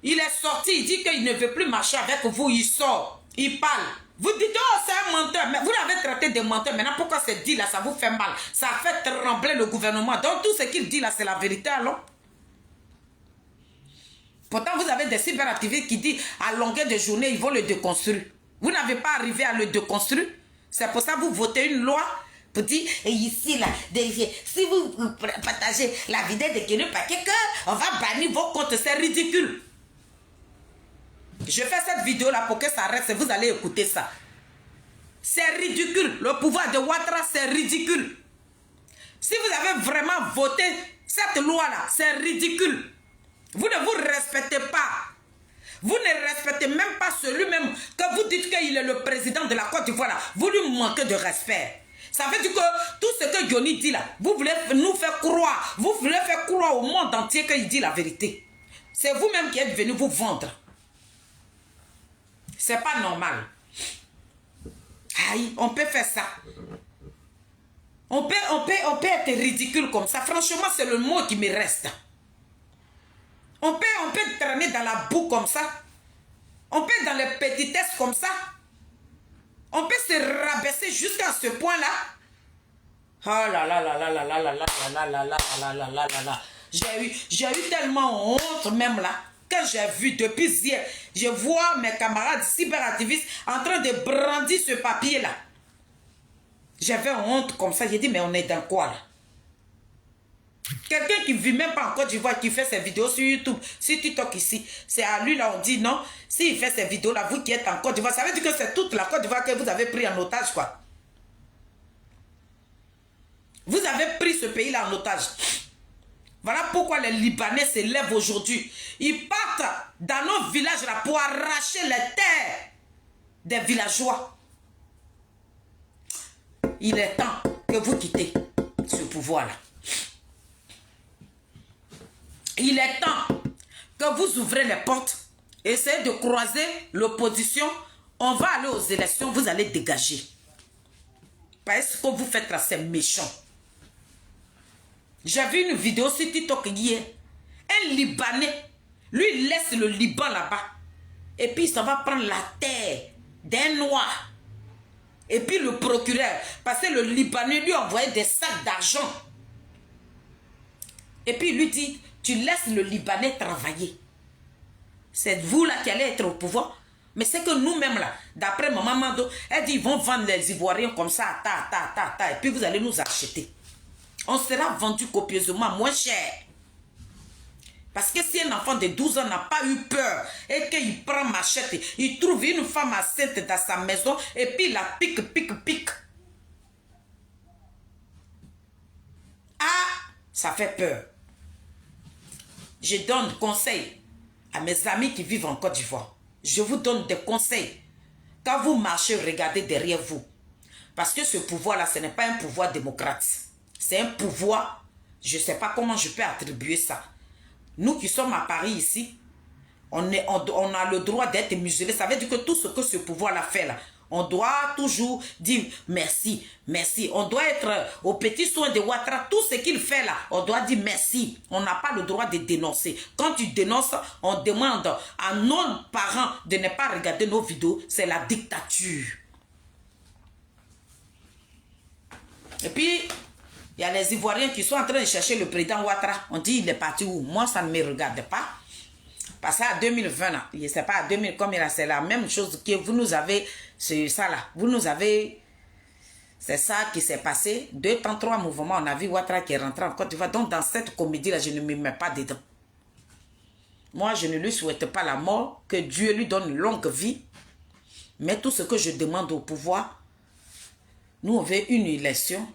il est sorti, il dit qu'il ne veut plus marcher avec vous, il sort, il parle. Vous dites, oh, c'est un menteur. Mais vous l'avez traité de menteur. Maintenant, pourquoi c'est dit là, ça vous fait mal? Ça fait trembler le gouvernement. Donc, tout ce qu'il dit là, c'est la vérité, alors? Pourtant, vous avez des cyberactivistes qui disent, à longueur de journée, ils vont le déconstruire. Vous n'avez pas arrivé à le déconstruire. C'est pour ça que vous votez une loi pour dire, et ici, là, si vous partagez la vidéo de Guinée Paquet, on va bannir vos comptes. C'est ridicule. Je fais cette vidéo-là pour que ça reste. Vous allez écouter ça. C'est ridicule. Le pouvoir de Ouattara, c'est ridicule. Si vous avez vraiment voté cette loi-là, c'est ridicule. Vous ne vous respectez pas. Vous ne respectez même pas celui-même que vous dites qu'il est le président de la Côte d'Ivoire. Vous lui manquez de respect. Ça veut dire que tout ce que Johnny dit là, vous voulez nous faire croire. Vous voulez faire croire au monde entier qu'il dit la vérité. C'est vous-même qui êtes venu vous vendre. C'est pas normal. Aïe, on peut faire ça. On peut être ridicule comme ça. Franchement, c'est le mot qui me reste. On peut traîner dans la boue comme ça. On peut dans les petitesses comme ça. On peut se rabaisser jusqu'à ce point-là. Oh là là là là là là là là là là là là là là là là. J'ai eu tellement honte même là. Quand j'ai vu depuis hier, je vois mes camarades cyberactivistes en train de brandir ce papier-là. J'avais honte comme ça. J'ai dit, mais on est dans quoi là? Quelqu'un qui ne vit même pas en Côte d'Ivoire, qui fait ses vidéos sur YouTube, sur TikTok ici, c'est à lui là, on dit non. S'il fait ces vidéos-là, vous qui êtes en Côte d'Ivoire, ça veut dire que c'est toute la Côte d'Ivoire que vous avez pris en otage, quoi. Vous avez pris ce pays-là en otage. Voilà pourquoi les Libanais se lèvent aujourd'hui. Ils partent dans nos villages là pour arracher les terres des villageois. Il est temps que vous quittez ce pouvoir-là. Il est temps que vous ouvrez les portes, essayez de croiser l'opposition. On va aller aux élections, vous allez dégager. Parce que vous faites là, c'est méchant. J'ai vu une vidéo sur TikTok hier. Un Libanais, lui, il laisse le Liban là-bas. Et puis, il s'en va prendre la terre d'un noir. Et puis, le procureur, parce que le Libanais lui envoyait des sacs d'argent. Et puis, il lui dit, tu laisses le Libanais travailler. C'est vous là qui allez être au pouvoir. Mais c'est que nous-mêmes là, d'après maman Mando, elle dit, ils vont vendre les Ivoiriens comme ça, et puis vous allez nous acheter. On sera vendu copieusement moins cher. Parce que si un enfant de 12 ans n'a pas eu peur et qu'il prend machette, il trouve une femme enceinte dans sa maison et puis il la pique. Ah, ça fait peur. Je donne conseil à mes amis qui vivent en Côte d'Ivoire. Je vous donne des conseils. Quand vous marchez, regardez derrière vous. Parce que ce pouvoir-là, ce n'est pas un pouvoir démocrate. C'est un pouvoir, je ne sais pas comment je peux attribuer ça. Nous qui sommes à Paris ici, on a le droit d'être muselés. Ça veut dire que tout ce que ce pouvoir-là fait là, on doit toujours dire merci, merci. On doit être aux petits soins de Ouattara. Tout ce qu'il fait là, on doit dire merci. On n'a pas le droit de dénoncer. Quand tu dénonces, on demande à nos parents de ne pas regarder nos vidéos. C'est la dictature. Et puis, il y a les Ivoiriens qui sont en train de chercher le président Ouattara. On dit il est parti où? Moi, ça ne me regarde pas. Parce qu'à 2020, là, je ne sais pas, à 2000, comme c'est la même chose que vous nous avez, c'est ça là. Vous nous avez, c'est ça qui s'est passé. 2 temps, 3 mouvements, on a vu Ouattara qui est rentré en Côte d'Ivoire. Donc, dans cette comédie-là, je ne me mets pas dedans. Moi, je ne lui souhaite pas la mort, que Dieu lui donne une longue vie. Mais tout ce que je demande au pouvoir, nous, on veut une élection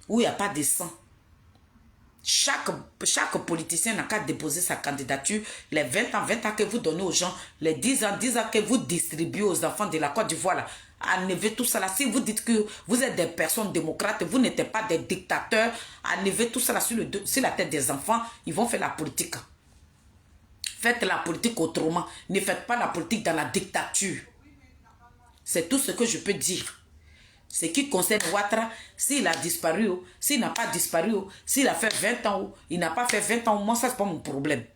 où il n'y a pas de sang. Chaque politicien n'a qu'à déposer sa candidature. Les 20 ans que vous donnez aux gens, les 10 ans que vous distribuez aux enfants de la Côte d'Ivoire, là, enlevez tout ça là. Si vous dites que vous êtes des personnes démocrates, vous n'êtes pas des dictateurs, enlevez tout ça là sur la tête des enfants, ils vont faire la politique. Faites la politique autrement. Ne faites pas la politique dans la dictature. C'est tout ce que je peux dire. Ce qui concerne Ouattara, s'il a disparu, s'il n'a pas disparu, s'il a fait 20 ans, il n'a pas fait 20 ans, moi, ça, c'est pas mon problème.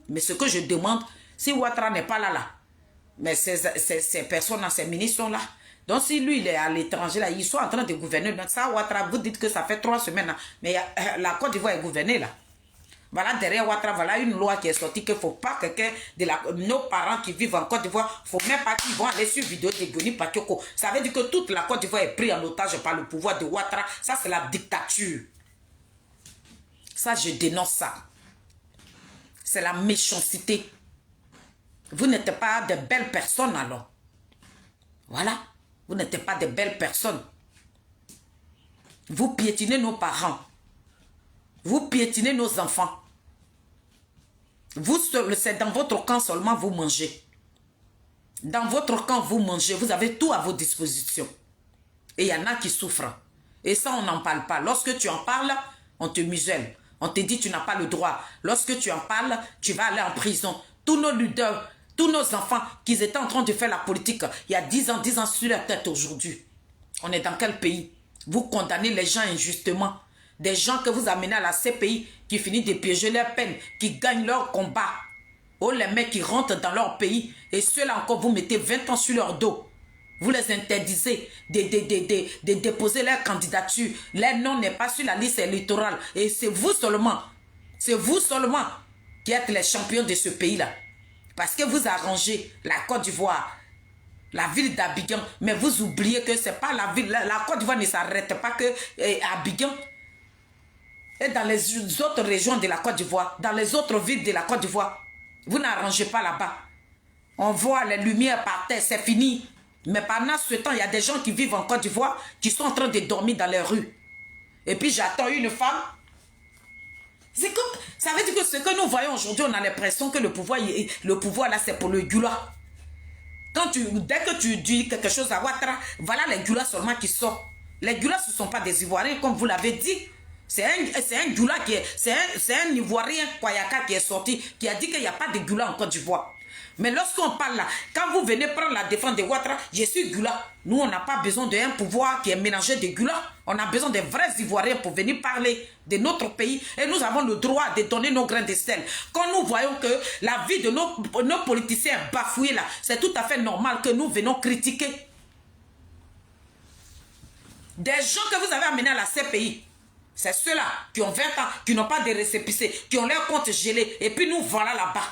Mais ce que je demande, si Ouattara n'est pas là, mais ces personnes-là, ces ministres sont là. Donc, si lui, il est à l'étranger, là, ils sont en train de gouverner. Donc, ça, Ouattara, vous dites que ça fait 3 semaines, là, mais la Côte d'Ivoire est gouvernée, là. Voilà, derrière Ouattara, voilà une loi qui est sortie qu'il ne faut pas quelqu'un de nos parents qui vivent en Côte d'Ivoire, il ne faut même pas qu'ils vont aller sur vidéo de Goni Pakioko. Ça veut dire que toute la Côte d'Ivoire est prise en otage par le pouvoir de Ouattara. Ça, c'est la dictature. Ça, je dénonce ça. C'est la méchanceté. Vous n'êtes pas de belles personnes alors. Voilà. Vous n'êtes pas de belles personnes. Vous piétinez nos parents. Vous piétinez nos enfants. C'est dans votre camp seulement vous mangez. Dans votre camp, vous mangez. Vous avez tout à vos dispositions. Et il y en a qui souffrent. Et ça, on n'en parle pas. Lorsque tu en parles, on te muselle. On te dit tu n'as pas le droit. Lorsque tu en parles, tu vas aller en prison. Tous nos leaders, tous nos enfants qui étaient en train de faire la politique il y a 10 ans sur la tête aujourd'hui. On est dans quel pays? Vous condamnez les gens injustement. Des gens que vous amenez à la CPI qui finissent de piéger leur peine, qui gagnent leur combat. Oh, les mecs qui rentrent dans leur pays et ceux-là encore, vous mettez 20 ans sur leur dos. Vous les interdisez de déposer leur candidature. Leur nom n'est pas sur la liste électorale. Et c'est vous seulement qui êtes les champions de ce pays-là. Parce que vous arrangez la Côte d'Ivoire, la ville d'Abidjan, mais vous oubliez que c'est pas la ville. La Côte d'Ivoire ne s'arrête pas que Abidjan. Et dans les autres régions de la Côte d'Ivoire, dans les autres villes de la Côte d'Ivoire, vous n'arrangez pas là-bas. On voit les lumières par terre, c'est fini. Mais pendant ce temps, il y a des gens qui vivent en Côte d'Ivoire qui sont en train de dormir dans les rues. Et puis j'attends une femme. C'est comme, ça veut dire que ce que nous voyons aujourd'hui, on a l'impression que le pouvoir là, c'est pour le gula. Dès que tu dis quelque chose à Ouattara, voilà les gulas seulement qui sortent. Les gulas, ce ne sont pas des Ivoiriens, comme vous l'avez dit. C'est un gula c'est un Ivoirien, Kwayaka, qui est sorti, qui a dit qu'il n'y a pas de gula en Côte d'Ivoire. Mais lorsqu'on parle là, quand vous venez prendre la défense de Ouattara, je suis gula. Nous, on n'a pas besoin d'un pouvoir qui est mélangé de gula. On a besoin de vrais Ivoiriens pour venir parler de notre pays. Et nous avons le droit de donner nos grains de sel. Quand nous voyons que la vie de nos politiciens est bafouée là, c'est tout à fait normal que nous venons critiquer. Des gens que vous avez amenés à la CPI, c'est ceux-là qui ont 20 ans, qui n'ont pas de récépissé, qui ont leur compte gelé. Et puis nous voilà là-bas.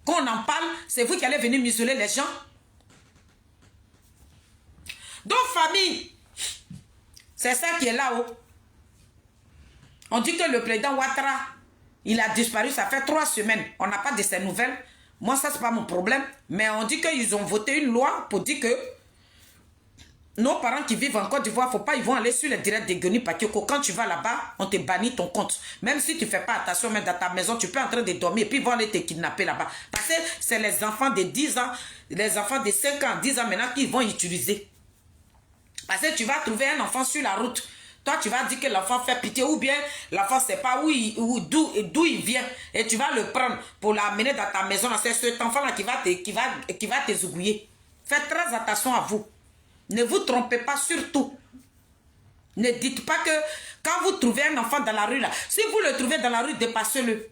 Quand on en parle, c'est vous qui allez venir museler les gens. Donc famille, c'est ça qui est là-haut. On dit que le président Ouattara, Il a disparu, ça fait 3 semaines. On n'a pas de ses nouvelles. Moi, ça, c'est pas mon problème. Mais on dit qu'ils ont voté une loi pour dire que nos parents qui vivent en Côte d'Ivoire, faut pas, ils vont aller sur le direct de Guéni Pakeko. Quand tu vas là-bas, on te bannit ton compte. Même si tu fais pas attention, même dans ta maison, tu peux en train de dormir et puis ils vont aller te kidnapper là-bas. Parce que c'est les enfants de 10 ans, les enfants de 5 ans, 10 ans maintenant qui vont utiliser. Parce que tu vas trouver un enfant sur la route. Toi, tu vas dire que l'enfant fait pitié ou bien l'enfant ne sait pas d'où il vient. Et tu vas le prendre pour l'amener dans ta maison. C'est cet enfant-là qui va te zouguiller. Faites très attention à vous. Ne vous trompez pas surtout. Ne dites pas que quand vous trouvez un enfant dans la rue, là, si vous le trouvez dans la rue, dépassez-le.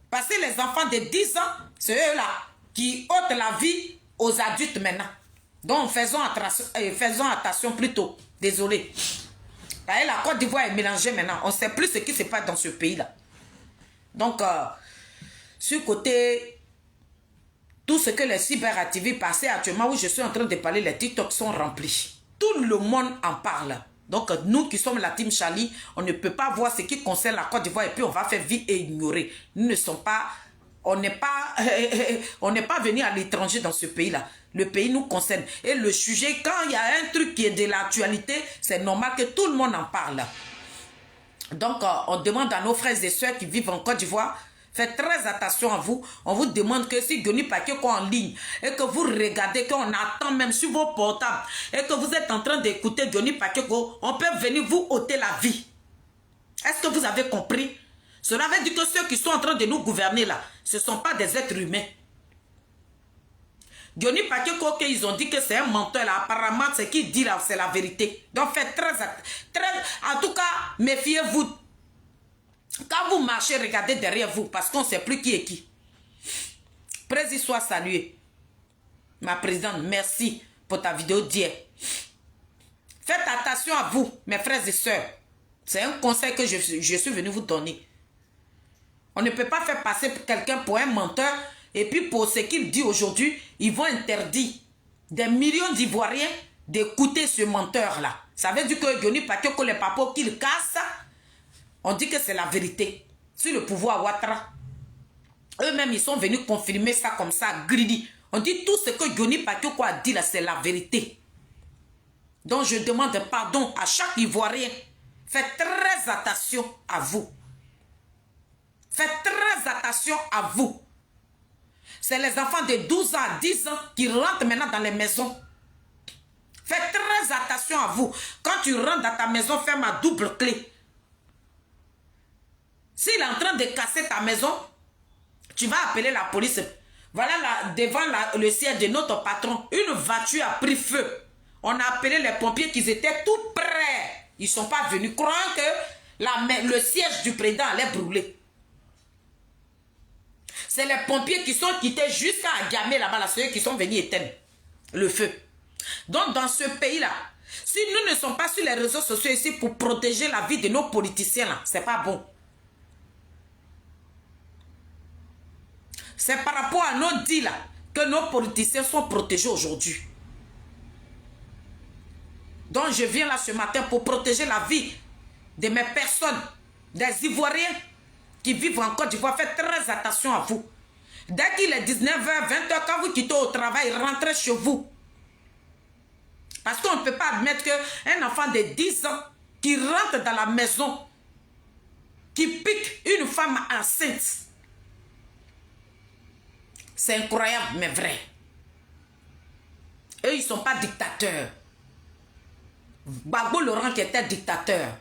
Parce que les enfants de 10 ans, c'est eux-là qui ôtent la vie aux adultes maintenant. Donc, faisons attention plutôt. Désolé. La Côte d'Ivoire est mélangée maintenant. On ne sait plus ce qui se passe dans ce pays-là. Donc, sur le côté, tout ce que les cyberactivistes passaient actuellement, où je suis en train de parler, les TikTok sont remplis. Tout le monde en parle. Donc, nous qui sommes la team Charlie, on ne peut pas voir ce qui concerne la Côte d'Ivoire et puis on va faire vite et ignorer. Nous ne sommes pas... On n'est pas venu à l'étranger dans ce pays-là. Le pays nous concerne. Et le sujet, quand il y a un truc qui est de l'actualité, c'est normal que tout le monde en parle. Donc, on demande à nos frères et sœurs qui vivent en Côte d'Ivoire, faites très attention à vous. On vous demande que si Guéni Pakeko en ligne et que vous regardez, qu'on attend même sur vos portables et que vous êtes en train d'écouter Guéni Pakeko, on peut venir vous ôter la vie. Est-ce que vous avez compris? Cela veut dire que ceux qui sont en train de nous gouverner là, ce ne sont pas des êtres humains. Guéni Pakeko, ils ont dit que c'est un menteur là. Apparemment, ce qu'il dit là, c'est la vérité. Donc faites très... En tout cas, méfiez-vous. Quand vous marchez, regardez derrière vous parce qu'on ne sait plus qui est qui. Président soit salué. Ma présidente, merci pour ta vidéo d'hier. Faites attention à vous, mes frères et sœurs. C'est un conseil que je suis venu vous donner. On ne peut pas faire passer quelqu'un pour un menteur et puis pour ce qu'il dit aujourd'hui, ils vont interdire des millions d'Ivoiriens d'écouter ce menteur-là. Ça veut dire que Guéni Pakeko, les papos qu'il casse, on dit que c'est la vérité. Sur le pouvoir Ouattara, eux-mêmes, ils sont venus confirmer ça comme ça, greedy. On dit tout ce que Guéni Pakeko a dit là, c'est la vérité. Donc je demande pardon à chaque Ivoirien. Faites très attention à vous. Faites très attention à vous. C'est les enfants de 12 ans à 10 ans qui rentrent maintenant dans les maisons. Faites très attention à vous. Quand tu rentres dans ta maison, ferme à double clé. S'il est en train de casser ta maison, tu vas appeler la police. Voilà, là, devant le siège de notre patron, une voiture a pris feu. On a appelé les pompiers qui étaient tout près. Ils ne sont pas venus, croyant que le siège du président allait brûler. C'est les pompiers qui sont quittés jusqu'à Agamé là-bas, là, ceux qui sont venus éteindre le feu. Donc, dans ce pays-là, si nous ne sommes pas sur les réseaux sociaux ici pour protéger la vie de nos politiciens, là, c'est pas bon. C'est par rapport à nos dits, là, que nos politiciens sont protégés aujourd'hui. Donc, je viens là ce matin pour protéger la vie de mes personnes, des Ivoiriens qui vivent en Côte d'Ivoire. Faites très attention à vous. Dès qu'il est 19h, 20h, quand vous quittez au travail, rentrez chez vous. Parce qu'on ne peut pas admettre qu'un enfant de 10 ans qui rentre dans la maison, qui pique une femme enceinte. C'est incroyable, mais vrai. Eux, ils ne sont pas dictateurs. Gbagbo Laurent qui était dictateur.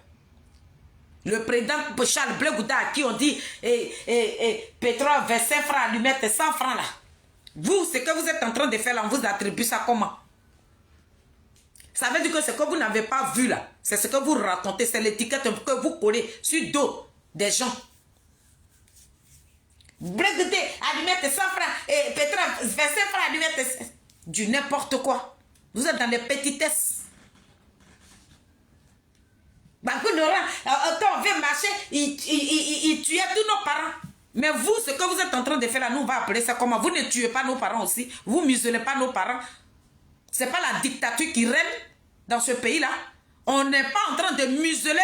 Le président Charles Blé Gouda à qui on dit pétrole 25 francs, allumette 100 francs là. Vous, ce que vous êtes en train de faire là, on vous attribue ça comment? Ça veut dire que ce que vous n'avez pas vu là, c'est ce que vous racontez, c'est l'étiquette que vous collez sur le dos des gens. Blé Gouda, allumette 100 francs, et pétrole 25 francs, allumette du n'importe quoi. Vous êtes dans les petitesses. Gbagbo Laurent, quand on vient marcher, il tuait tous nos parents. Mais vous, ce que vous êtes en train de faire là, nous on va appeler ça comment? Vous ne tuez pas nos parents aussi. Vous ne muselez pas nos parents. Ce n'est pas la dictature qui règne dans ce pays-là. On n'est pas en train de museler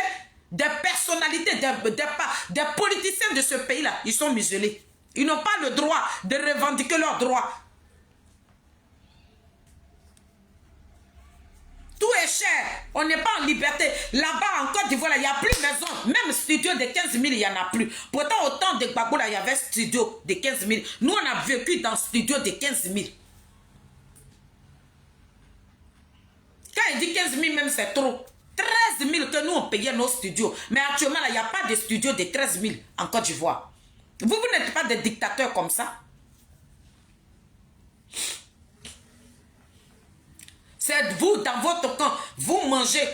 des personnalités, des politiciens de ce pays-là, ils sont muselés. Ils n'ont pas le droit de revendiquer leurs droits. Tout est cher. On n'est pas en liberté. Là-bas, en Côte d'Ivoire, il n'y a plus de maison. Même studio de 15 000, il n'y en a plus. Pourtant, au temps de Gbagbo, là, il y avait studio de 15 000. Nous, on a vécu dans studio de 15 000. Quand il dit 15 000, même c'est trop. 13 000 que nous, on payait nos studios. Mais actuellement, là, il n'y a pas de studio de 13 000 en Côte d'Ivoire. Vous n'êtes pas des dictateurs comme ça. C'est vous, dans votre camp, vous mangez.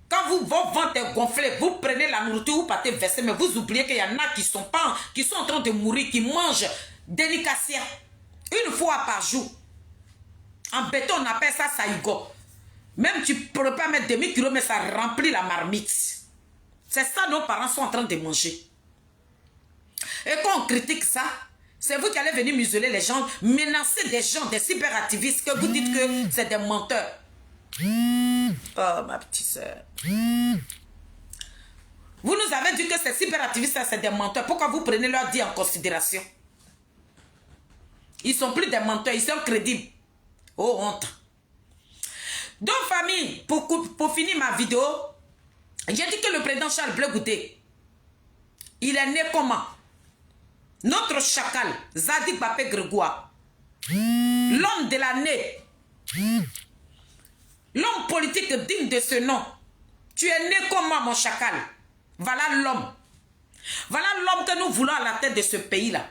Quand vos ventres est gonflé, vous prenez la nourriture, vous partez verser, mais vous oubliez qu'il y en a qui sont en train de mourir, qui mangent délicatia une fois par jour. En béton, on appelle ça saïgo. Même tu ne peux pas mettre demi-kilo, mais ça remplit la marmite. C'est ça nos parents sont en train de manger. Et quand on critique ça, c'est vous qui allez venir museler les gens, menacer des gens, des cyberactivistes, que vous dites que c'est des menteurs. Oh, ma petite soeur. Vous nous avez dit que ces cyberactivistes, c'est des menteurs. Pourquoi vous prenez leur dit en considération? Ils ne sont plus des menteurs, ils sont crédibles. Oh, honte. Donc, famille, pour finir ma vidéo, j'ai dit que le président Charles Blé Goudé, il est né comment? Notre chacal, Zadig Bapé Grégoire, l'homme de l'année, l'homme politique digne de ce nom. Tu es né comme moi, mon chacal. Voilà l'homme. Voilà l'homme que nous voulons à la tête de ce pays-là.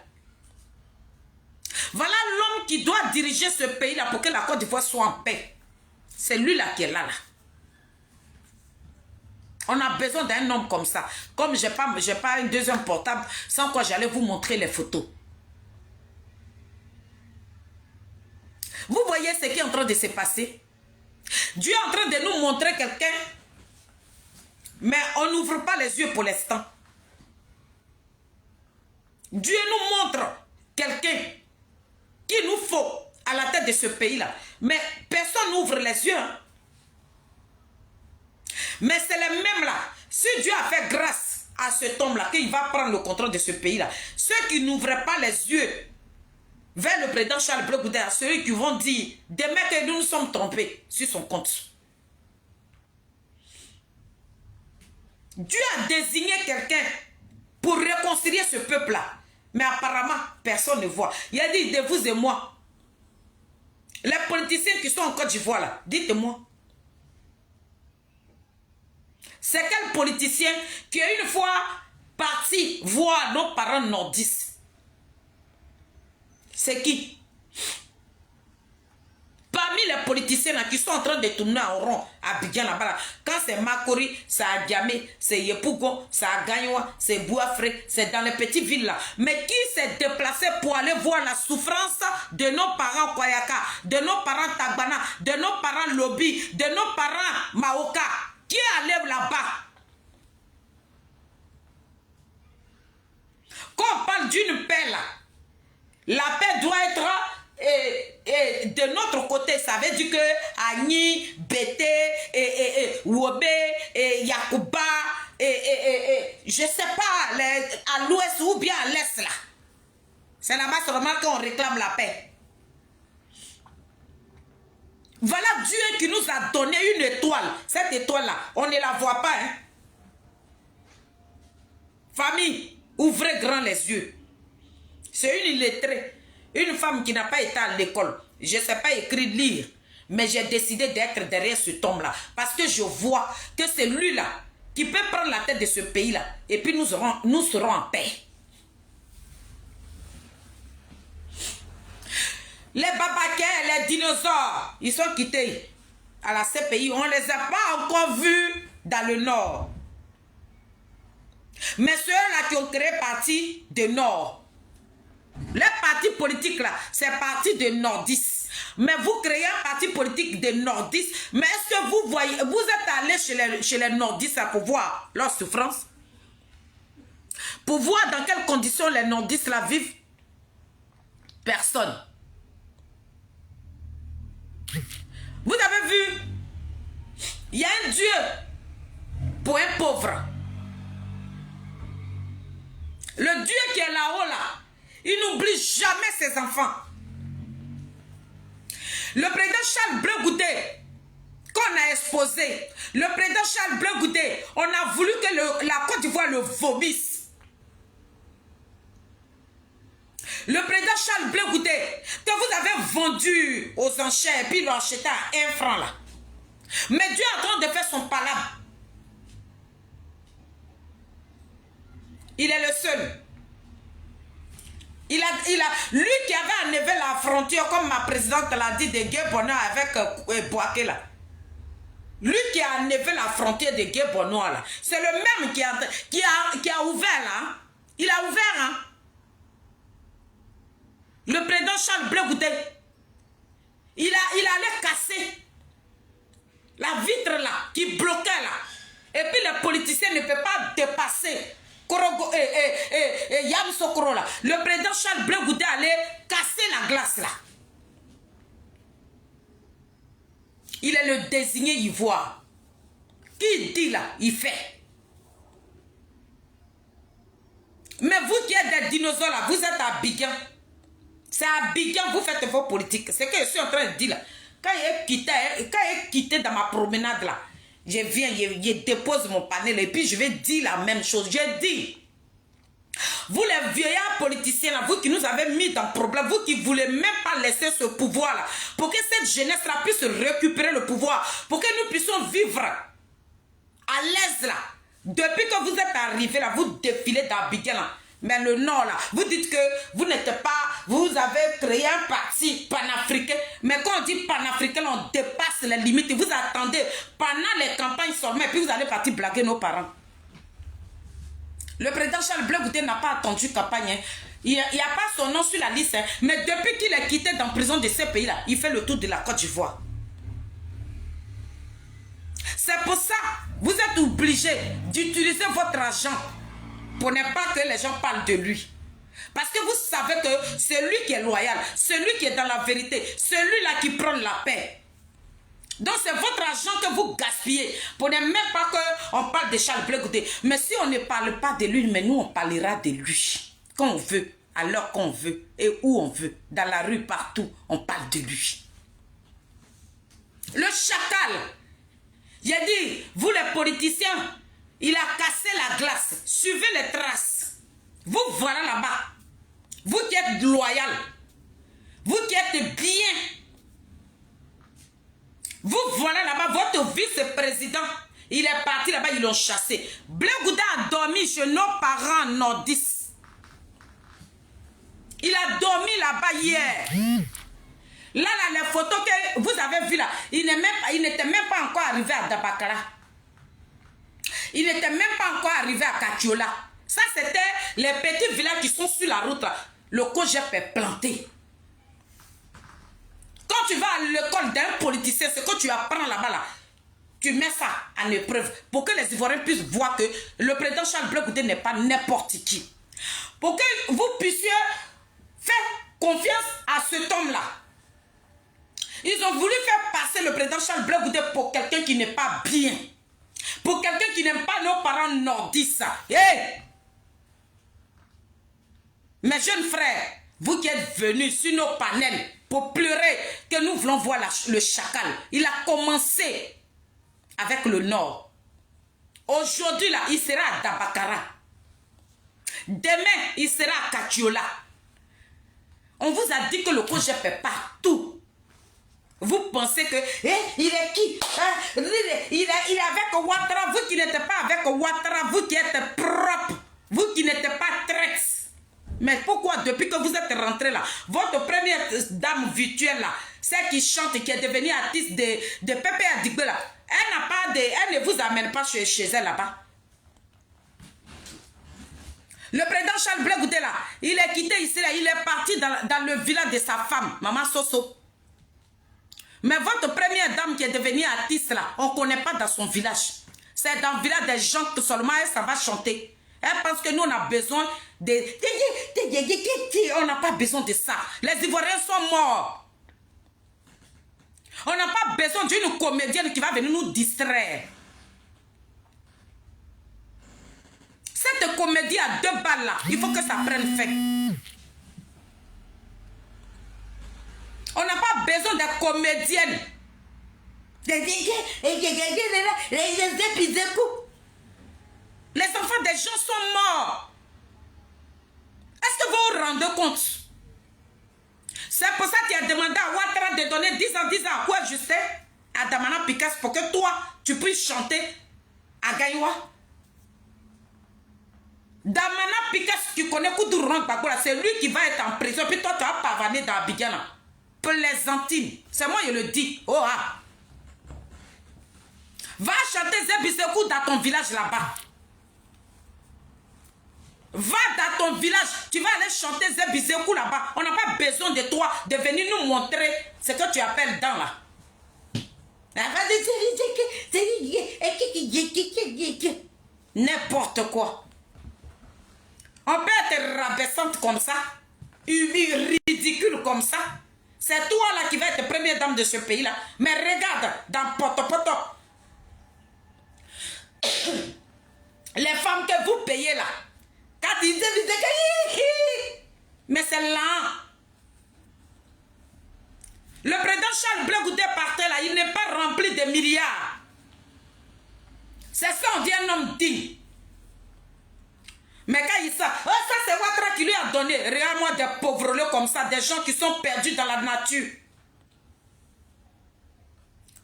Voilà l'homme qui doit diriger ce pays-là pour que la Côte d'Ivoire soit en paix. C'est lui-là qui est là. On a besoin d'un homme comme ça. Comme je n'ai pas un deuxième portable, sans quoi j'allais vous montrer les photos. Vous voyez ce qui est en train de se passer? Dieu est en train de nous montrer quelqu'un, mais on n'ouvre pas les yeux pour l'instant. Dieu nous montre quelqu'un qu'il nous faut à la tête de ce pays-là. Mais personne n'ouvre les yeux. Mais c'est les mêmes là. Si Dieu a fait grâce à cet homme-là, qu'il va prendre le contrôle de ce pays-là, ceux qui n'ouvraient pas les yeux vers le président Charles Blé Goudé, ceux qui vont dire demain que nous nous sommes trompés sur son compte. Dieu a désigné quelqu'un pour réconcilier ce peuple-là. Mais apparemment, personne ne voit. Il a dit de vous et moi. Les politiciens qui sont en Côte d'Ivoire là, dites-moi. C'est quel politicien qui est une fois parti voir nos parents nordistes? C'est qui? Parmi les politiciens là, qui sont en train de tourner en rond à Abidjan là-bas, quand c'est Makori, c'est à Diamé, c'est Yepougon, c'est à Gagnoua, c'est Bouafré, c'est dans les petites villes là. Mais qui s'est déplacé pour aller voir la souffrance de nos parents Koyaka, de nos parents Tagbana, de nos parents Lobi, de nos parents Maoka? Qui est allé là-bas? Quand on parle d'une paix là, la paix doit être de notre côté. Ça veut dire que Agni, Bété, Wobé, Yakuba, je ne sais pas, à l'ouest ou bien à l'est là. C'est là-bas seulement qu'on réclame la paix. Voilà Dieu qui nous a donné une étoile. Cette étoile-là, on ne la voit pas. Hein? Famille, ouvrez grand les yeux. C'est une illettrée. Une femme qui n'a pas été à l'école. Je ne sais pas écrire, lire. Mais j'ai décidé d'être derrière ce homme-là. Parce que je vois que c'est lui-là qui peut prendre la tête de ce pays-là. Et puis nous serons en paix. Les babaquins, les dinosaures, ils sont quittés à la CPI. On ne les a pas encore vus dans le Nord. Mais ceux-là qui ont créé parti de Nord, les partis politiques là, c'est parti de nordistes. Mais vous créez un parti politique de nordistes. Mais est-ce que vous voyez, vous êtes allé chez les nordistes là, pour voir leur souffrance? Pour voir dans quelles conditions les nordistes là vivent? Personne. Vous avez vu? Il y a un Dieu pour un pauvre. Le Dieu qui est là-haut, là, il n'oublie jamais ses enfants. Le président Charles Blé Goudé, qu'on a exposé, le président Charles Blé Goudé, on a voulu que la Côte d'Ivoire le vomisse. Le président Charles Blé Goudé, que vous avez vendu aux enchères, puis l'ont acheté à 1 franc là. Mais Dieu est en train de faire son palabre. Il est le seul. Lui qui avait enlevé la frontière, comme ma présidente l'a dit, de Gué-Bonnois avec Boaké là. Lui qui a enlevé la frontière de Gué-Bonnois là. C'est le même qui a ouvert là. Il a ouvert, hein. Le président Charles Blé Goudé, il allait casser la vitre là, qui bloquait là. Et puis les politiciens ne peuvent pas dépasser Yam Sokoro là. Le président Charles Blé Goudé allait casser la glace là. Il est le désigné ivoire. Qui dit là, il fait. Mais vous qui êtes des dinosaures là, vous êtes à Abidjan. C'est à Abidjan vous faites vos politiques. C'est ce que je suis en train de dire là. Quand il est quitté dans ma promenade là, je viens, je dépose mon panel et puis je vais dire la même chose. Je dis, vous les vieillards politiciens là, vous qui nous avez mis dans le problème, vous qui ne voulez même pas laisser ce pouvoir là, pour que cette jeunesse là puisse récupérer le pouvoir, pour que nous puissions vivre à l'aise là. Depuis que vous êtes arrivés là, vous défilez d'Abidjan là. Mais le Nord là, vous dites que vous n'êtes pas, vous avez créé un parti panafricain. Mais quand on dit panafricain, on dépasse les limites. Vous attendez pendant les campagnes seulement et puis vous allez partir blaguer nos parents. Le président Charles Blé Goudé n'a pas attendu campagne. Hein. Il n'y a pas son nom sur la liste. Hein. Mais depuis qu'il est quitté dans la prison de ces pays-là, il fait le tour de la Côte d'Ivoire. C'est pour ça que vous êtes obligé d'utiliser votre argent pour ne pas que les gens parlent de lui. Parce que vous savez que c'est lui qui est loyal, celui qui est dans la vérité, celui-là qui prend la paix. Donc c'est votre argent que vous gaspillez pour ne même pas qu'on parle de Charles Blé Goudé. Mais si on ne parle pas de lui, mais nous on parlera de lui. Quand on veut, à l'heure qu'on veut et où on veut. Dans la rue, partout, on parle de lui. Le chacal. J'ai dit, vous les politiciens, il a cassé la glace. Suivez les traces. Vous voilà là-bas. Vous qui êtes loyal. Vous qui êtes bien. Vous voilà là-bas. Votre vice-président, il est parti là-bas, ils l'ont chassé. Blé Goudé a dormi chez nos parents nordistes. Il a dormi là-bas hier. Là, les photos que vous avez vues là, il n'était même pas encore arrivé à Dabakara. Il n'était même pas encore arrivé à Katiola. Ça, c'était les petits villages qui sont sur la route là. Le COGEP est planté. Quand tu vas à l'école d'un politicien, ce que tu apprends là-bas là, tu mets ça en épreuve pour que les Ivoiriens puissent voir que le président Charles Blé Goudé n'est pas n'importe qui. Pour que vous puissiez faire confiance à cet homme-là. Ils ont voulu faire passer le président Charles Blé Goudé pour quelqu'un qui n'est pas bien. Pour quelqu'un qui n'aime pas nos parents nordistes. Hey! Mes jeunes frères, vous qui êtes venus sur nos panels pour pleurer que nous voulons voir le chacal, il a commencé avec le Nord. Aujourd'hui, là, il sera à Dabakara. Demain, il sera à Katiola. On vous a dit que le COGEP est partout. Vous pensez que, il est qui? Il est avec Ouattara. Vous qui n'êtes pas avec Ouattara, vous qui êtes propre, vous qui n'êtes pas traite. Mais pourquoi, depuis que vous êtes rentré là, votre première dame virtuelle là, celle qui chante et qui est devenue artiste de Pépé Adigbe là, elle ne vous amène pas chez elle là-bas. Le président Charles Blé Goudé là, il est quitté ici là, il est parti dans le village de sa femme, Maman Soso. Mais votre première dame qui est devenue artiste là, on ne connaît pas dans son village. C'est dans le village des gens que seulement elle, ça va chanter. Elle pense que nous on a besoin de... On n'a pas besoin de ça. Les Ivoiriens sont morts. On n'a pas besoin d'une comédienne qui va venir nous distraire. Cette comédienne comédie à 2 balles là, il faut que ça prenne fin. On n'a pas besoin de comédiennes. Les enfants des gens sont morts. Est-ce que vous vous rendez compte? C'est pour ça qu'il a demandé à Ouattara de donner 10 ans à quoi Justin, à Damana Picasso, pour que toi, tu puisses chanter à Gaïwa. Damana Picasso, tu connais Koudouran Bagoula, c'est lui qui va être en prison, puis toi, tu vas pavaner dans Abidjan. Plaisantine, c'est moi je le dis. Oh ah. Va chanter Zébisekou dans ton village là-bas. Va dans ton village, tu vas aller chanter Zébisekou là-bas. On n'a pas besoin de toi de venir nous montrer ce que tu appelles dans là. N'importe quoi. On peut être rabaissante comme ça, ridicule comme ça. C'est toi là qui vas être première dame de ce pays-là. Mais regarde, dans Poto. Les femmes que vous payez là, quand ils disent, mais c'est là. Le président Charles Blé Goudé partait là, il n'est pas rempli de milliards. C'est ça, on dit un homme digne. Mais quand il sait, oh, ça c'est Ouattara qui lui a donné. Regarde-moi des pauvres comme ça, des gens qui sont perdus dans la nature.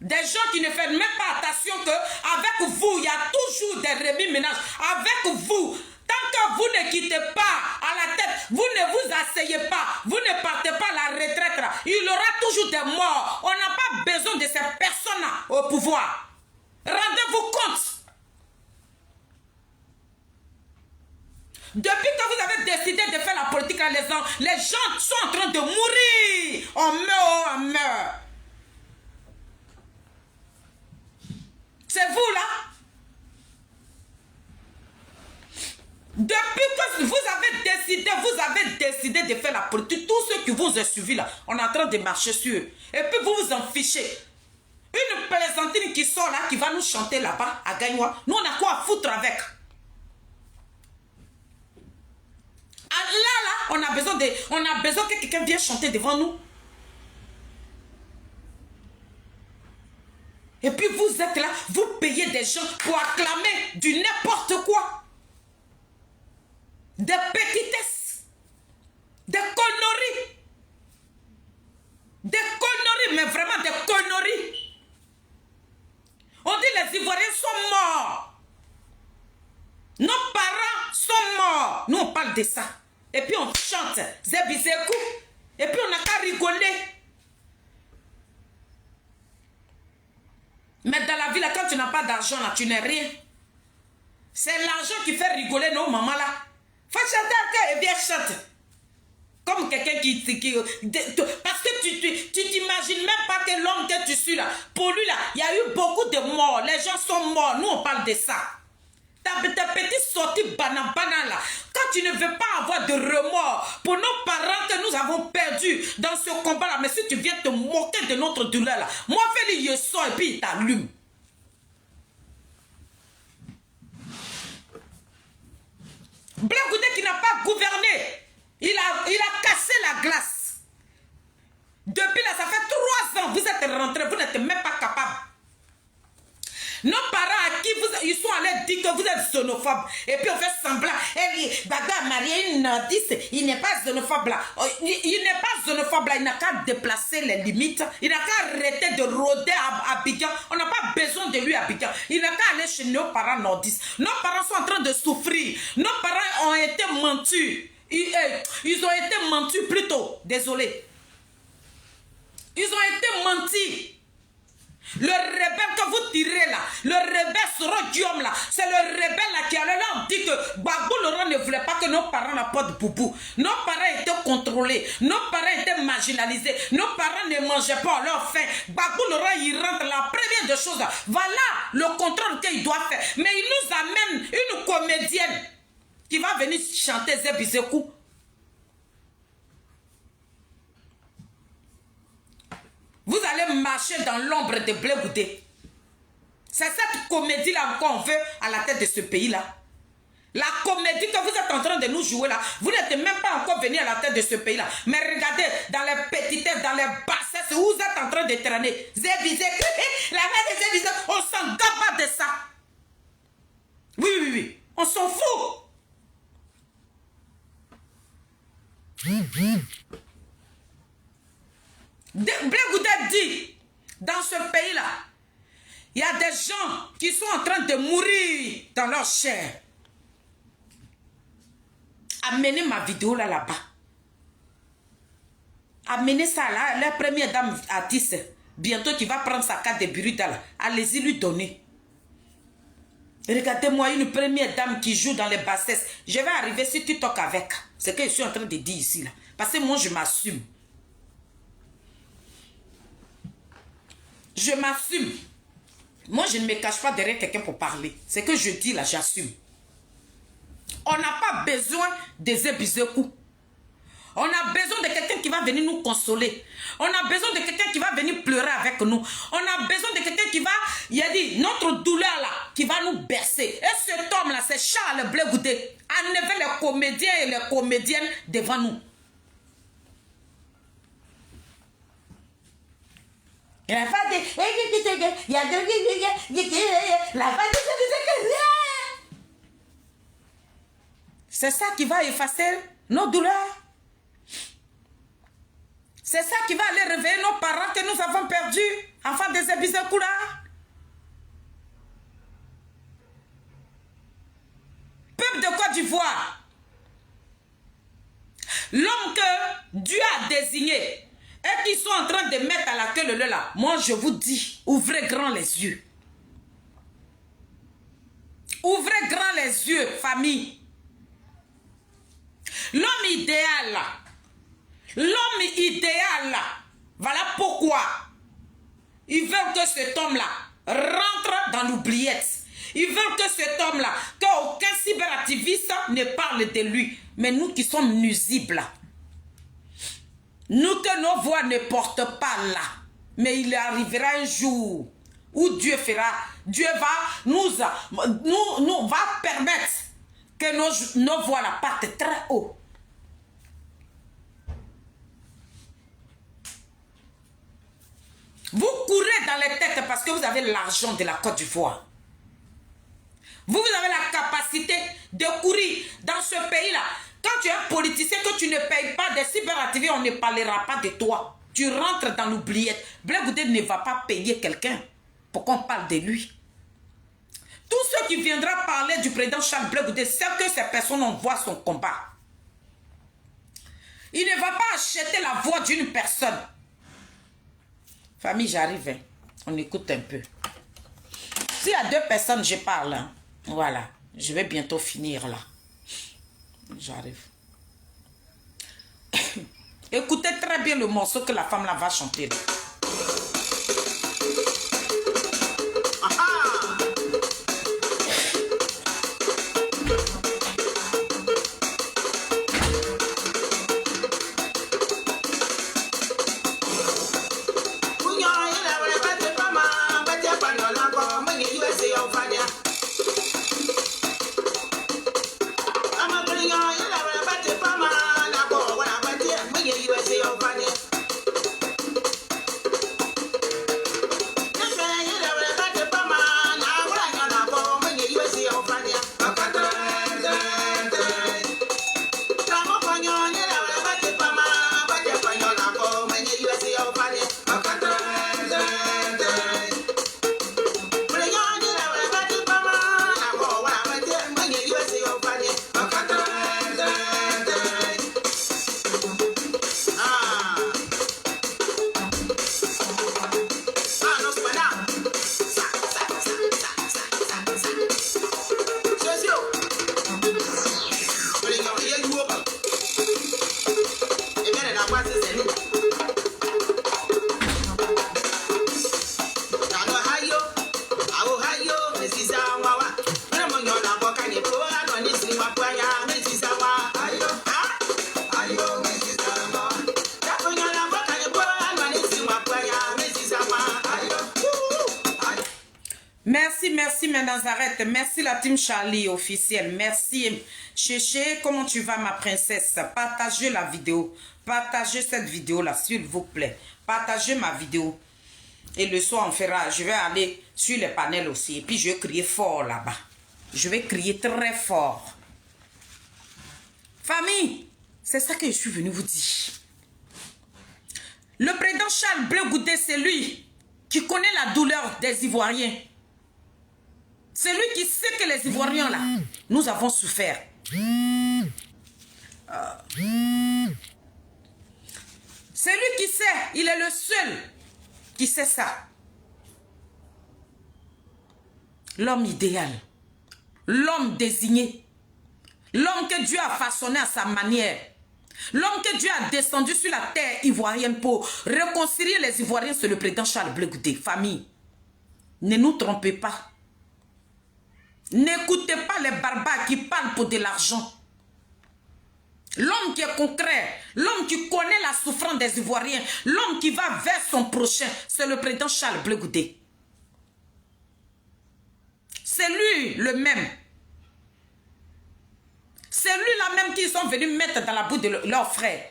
Des gens qui ne font même pas attention qu'avec vous, il y a toujours des remue-ménages. Avec vous, tant que vous ne quittez pas à la tête, vous ne vous asseyez pas, vous ne partez pas à la retraite, là, il y aura toujours des morts. On n'a pas besoin de ces personnes-là au pouvoir. Rendez-vous compte. Depuis que vous avez décidé de faire la politique à les gens sont en train de mourir. On meurt. C'est vous là. Depuis que vous avez décidé de faire la politique, tous ceux qui vous ont suivi là, on est en train de marcher sur eux. Et puis vous vous en fichez. Une plaisantine qui sort là, qui va nous chanter là-bas à Gaïwa. Nous on a quoi à foutre avec? Là, on a besoin que quelqu'un vienne chanter devant nous. Et puis vous êtes là, vous payez des gens pour acclamer du n'importe quoi. Des petitesses. Des conneries. Des conneries, mais vraiment des conneries. On dit les Ivoiriens sont morts. Nos parents sont morts. Nous on parle de ça. Et puis on chante Zébisekou. Et puis on n'a qu'à rigoler. Mais dans la vie, là, quand tu n'as pas d'argent, là, tu n'es rien. C'est l'argent qui fait rigoler nos mamans là. Faut chanter et bien chante. Comme quelqu'un parce que tu t'imagines même pas que l'homme que tu suis là, pour lui là, il y a eu beaucoup de morts. Les gens sont morts. Nous on parle de ça. Ta petite sortie banane là, quand tu ne veux pas avoir de remords pour nos parents que nous avons perdus dans ce combat là, mais si tu viens te moquer de notre douleur là, moi fais le son et puis il t'allume. Blé Goudé qui n'a pas gouverné, il a cassé la glace. Depuis là, ça fait 3 ans, vous êtes rentrés, vous n'êtes même pas capables. Nos parents à qui ils sont allés dire que vous êtes xénophobe. Et puis on fait semblant. Et Baba marié une nordiste, il n'est pas xénophobe là. Il n'est pas xénophobe là. Il n'a qu'à déplacer les limites. Il n'a qu'à arrêter de rôder à Abidjan. On n'a pas besoin de lui à Abidjan. Il n'a qu'à aller chez nos parents nordistes. Nos parents sont en train de souffrir. Nos parents ont été mentus. Ils ont été mentus plutôt. Désolé. Ils ont été mentis. Le rebelle que vous tirez là, le rebelle Soro Guillaume là, c'est le rebelle là qui allait là dit que Gbagbo Laurent ne voulait pas que nos parents n'apportent boubou. Nos parents étaient contrôlés, nos parents étaient marginalisés, nos parents ne mangeaient pas à leur faim. Gbagbo Laurent il rentre la première des choses, voilà le contrôle qu'il doit faire. Mais il nous amène une comédienne qui va venir chanter Zébisekou. Vous allez marcher dans l'ombre de Blé Goudé. C'est cette comédie-là qu'on veut à la tête de ce pays-là. La comédie dit que vous êtes en train de nous jouer là. Vous n'êtes même pas encore venu à la tête de ce pays-là. Mais regardez, dans les petitesses, dans les bassesses, où vous êtes en train de traîner. Zébizé, la main de Zébizé, on s'en tape de ça. Oui, oui, oui. On s'en fout. Blé Goudé dit, dans ce pays-là, il y a des gens qui sont en train de mourir dans leur chair. Amenez ma vidéo là-bas. Amenez ça là, la première dame artiste, bientôt qui va prendre sa carte de Buruda là. Allez-y lui donner. Regardez-moi une première dame qui joue dans les bassesses. Je vais arriver sur TikTok avec. C'est ce que je suis en train de dire ici là. Parce que moi je m'assume. Je m'assume. Moi, je ne me cache pas derrière quelqu'un pour parler. Ce que je dis là, j'assume. On n'a pas besoin des ébiseaux. On a besoin de quelqu'un qui va venir nous consoler. On a besoin de quelqu'un qui va venir pleurer avec nous. On a besoin de quelqu'un qui va, il a dit, notre douleur là, qui va nous bercer. Et cet homme là, c'est Charles Blé Goudé. Enlevez les comédiens et les comédiennes devant nous. La femme de... C'est ça qui va effacer nos douleurs. C'est ça qui va aller réveiller nos parents que nous avons perdus. Enfants des Ebisekoula. Peuple de Côte d'Ivoire. L'homme que Dieu a désigné et qui sont en train de mettre à la queue le là, moi je vous dis, ouvrez grand les yeux. Ouvrez grand les yeux, famille. L'homme idéal là, voilà pourquoi ils veulent que cet homme là rentre dans l'oubliette. Ils veulent que cet homme là, qu'aucun cyberactiviste ne parle de lui. Mais nous qui sommes nuisibles là, nous que nos voix ne portent pas là, mais il arrivera un jour où Dieu va nous va permettre que nos voix là partent très haut. Vous courez dans les têtes parce que vous avez l'argent de la Côte d'Ivoire. Vous avez la capacité de courir dans ce pays-là. Quand tu es un politicien, que tu ne payes pas des cyberactivités, on ne parlera pas de toi. Tu rentres dans l'oubliette. Blé Goudé ne va pas payer quelqu'un pour qu'on parle de lui. Tous ceux qui viendront parler du président Charles Blé Goudé, c'est que ces personnes envoient son combat. Il ne va pas acheter la voix d'une personne. Famille, j'arrive. Hein. On écoute un peu. S'il y a deux personnes, je parle. Hein. Voilà. Je vais bientôt finir là. J'arrive. Écoutez très bien le morceau que la femme là va chanter. Là. Merci la team Charlie officielle. Merci Chéché, comment tu vas ma princesse? Partagez la vidéo. Partagez cette vidéo-là, s'il vous plaît. Partagez ma vidéo. Et le soir, on fera, je vais aller sur les panels aussi. Et puis, je vais crier fort là-bas. Je vais crier très fort. Famille, c'est ça que je suis venu vous dire. Le président Charles Blé Goudé, c'est lui qui connaît la douleur des Ivoiriens. C'est lui qui sait que les Ivoiriens, là, nous avons souffert. C'est lui qui sait, il est le seul qui sait ça. L'homme idéal, l'homme désigné, l'homme que Dieu a façonné à sa manière, l'homme que Dieu a descendu sur la terre ivoirienne pour réconcilier les Ivoiriens, c'est le président Charles Blé Goudé. Famille, ne nous trompez pas. N'écoutez pas les barbares qui parlent pour de l'argent. L'homme qui est concret, l'homme qui connaît la souffrance des Ivoiriens, l'homme qui va vers son prochain, c'est le président Charles Blé Goudé. C'est lui le même. C'est lui-là même qui sont venus mettre dans la boue de leurs frères.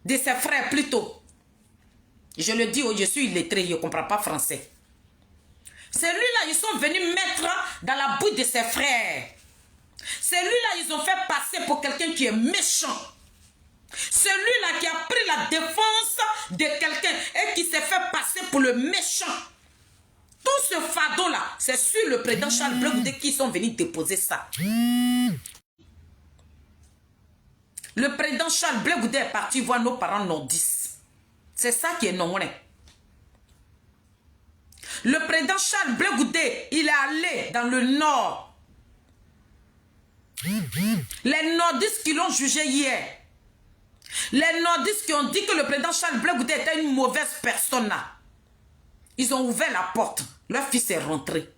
De ses frères plutôt. Je le dis, je suis illettré, je ne comprends pas français. C'est lui-là, ils sont venus mettre dans la boue de ses frères. C'est lui-là, ils ont fait passer pour quelqu'un qui est méchant. C'est lui-là qui a pris la défense de quelqu'un et qui s'est fait passer pour le méchant. Tout ce fardeau-là, c'est sur le président Charles Blé Goudé qui sont venus déposer ça. Le président Charles Blé Goudé est parti voir nos parents nordistes. C'est ça qui est non. Le président Charles Blé Goudé, il est allé dans le nord. Les nordistes qui l'ont jugé hier. Les nordistes qui ont dit que le président Charles Blé Goudé était une mauvaise personne là. Ils ont ouvert la porte. Leur fils est rentré.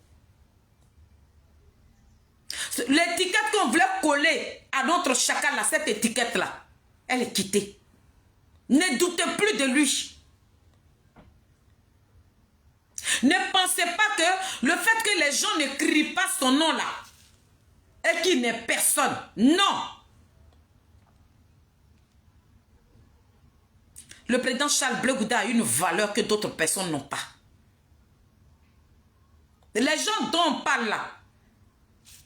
L'étiquette qu'on voulait coller à notre chacal là, cette étiquette là, elle est quittée. Ne doutez plus de lui. Ne pensez pas que le fait que les gens ne crient pas son nom là et qu'il n'est personne. Non. Le président Charles Blé Goudé a une valeur que d'autres personnes n'ont pas. Les gens dont on parle là,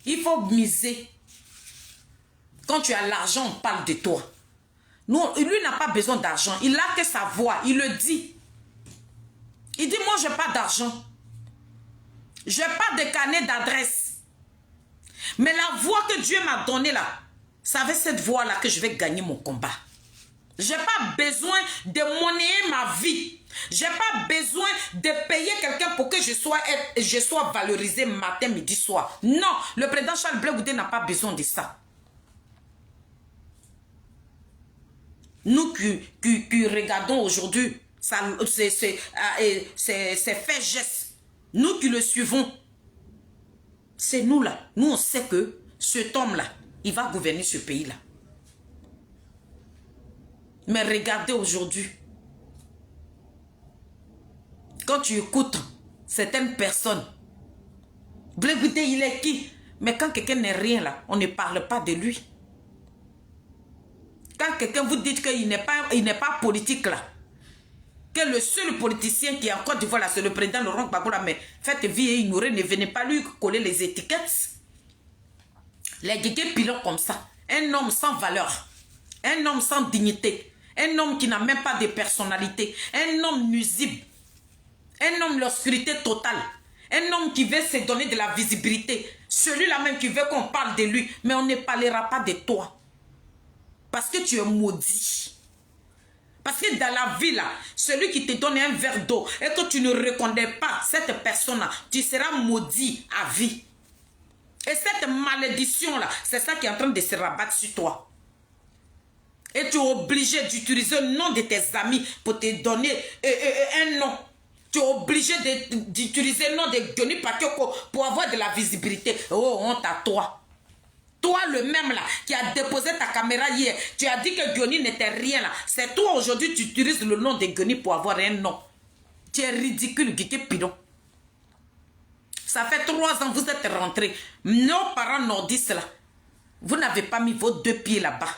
il faut miser. Quand tu as l'argent, on parle de toi. Nous, lui n'a pas besoin d'argent. Il n'a que sa voix. Il le dit. Il dit, moi, je n'ai pas d'argent. Je n'ai pas de carnet d'adresse. Mais la voix que Dieu m'a donnée là, c'est avec cette voix-là que je vais gagner mon combat. Je n'ai pas besoin de monnayer ma vie. Je n'ai pas besoin de payer quelqu'un pour que je sois valorisé matin, midi, soir. Non, le président Charles Blé Goudé n'a pas besoin de ça. Nous qui regardons aujourd'hui, c'est fait geste. Nous qui le suivons, c'est nous là. Nous on sait que cet homme-là, il va gouverner ce pays-là. Mais regardez aujourd'hui, quand tu écoutes certaines personnes, Blé Goudé, il est qui? Mais quand quelqu'un n'est rien là, on ne parle pas de lui. Quand quelqu'un vous dit qu'il n'est pas politique là, que le seul politicien qui est en Côte d'Ivoire là, c'est le président Laurent Gbagbo là, mais faites vie et ignorez, ne venez pas lui coller les étiquettes. Les guégués pilotes comme ça, un homme sans valeur, un homme sans dignité, un homme qui n'a même pas de personnalité, un homme nuisible, un homme l'obscurité totale, un homme qui veut se donner de la visibilité, celui-là même qui veut qu'on parle de lui, mais on ne parlera pas de toi. Parce que tu es maudit. Parce que dans la vie là, celui qui te donne un verre d'eau et que tu ne reconnais pas cette personne-là, tu seras maudit à vie. Et cette malédiction là, c'est ça qui est en train de se rabattre sur toi. Et tu es obligé d'utiliser le nom de tes amis pour te donner un nom. Tu es obligé d'utiliser le nom de Johnny Pakioko pour avoir de la visibilité. Oh, honte à toi. Toi, le même là, qui a déposé ta caméra hier, tu as dit que Johnny n'était rien là. C'est toi aujourd'hui, tu utilises le nom de Johnny pour avoir un nom. Tu es ridicule, Guité Pidon. Ça fait 3 ans que vous êtes rentrés. Nos parents nordistes là, Vous n'avez pas mis vos 2 pieds là-bas.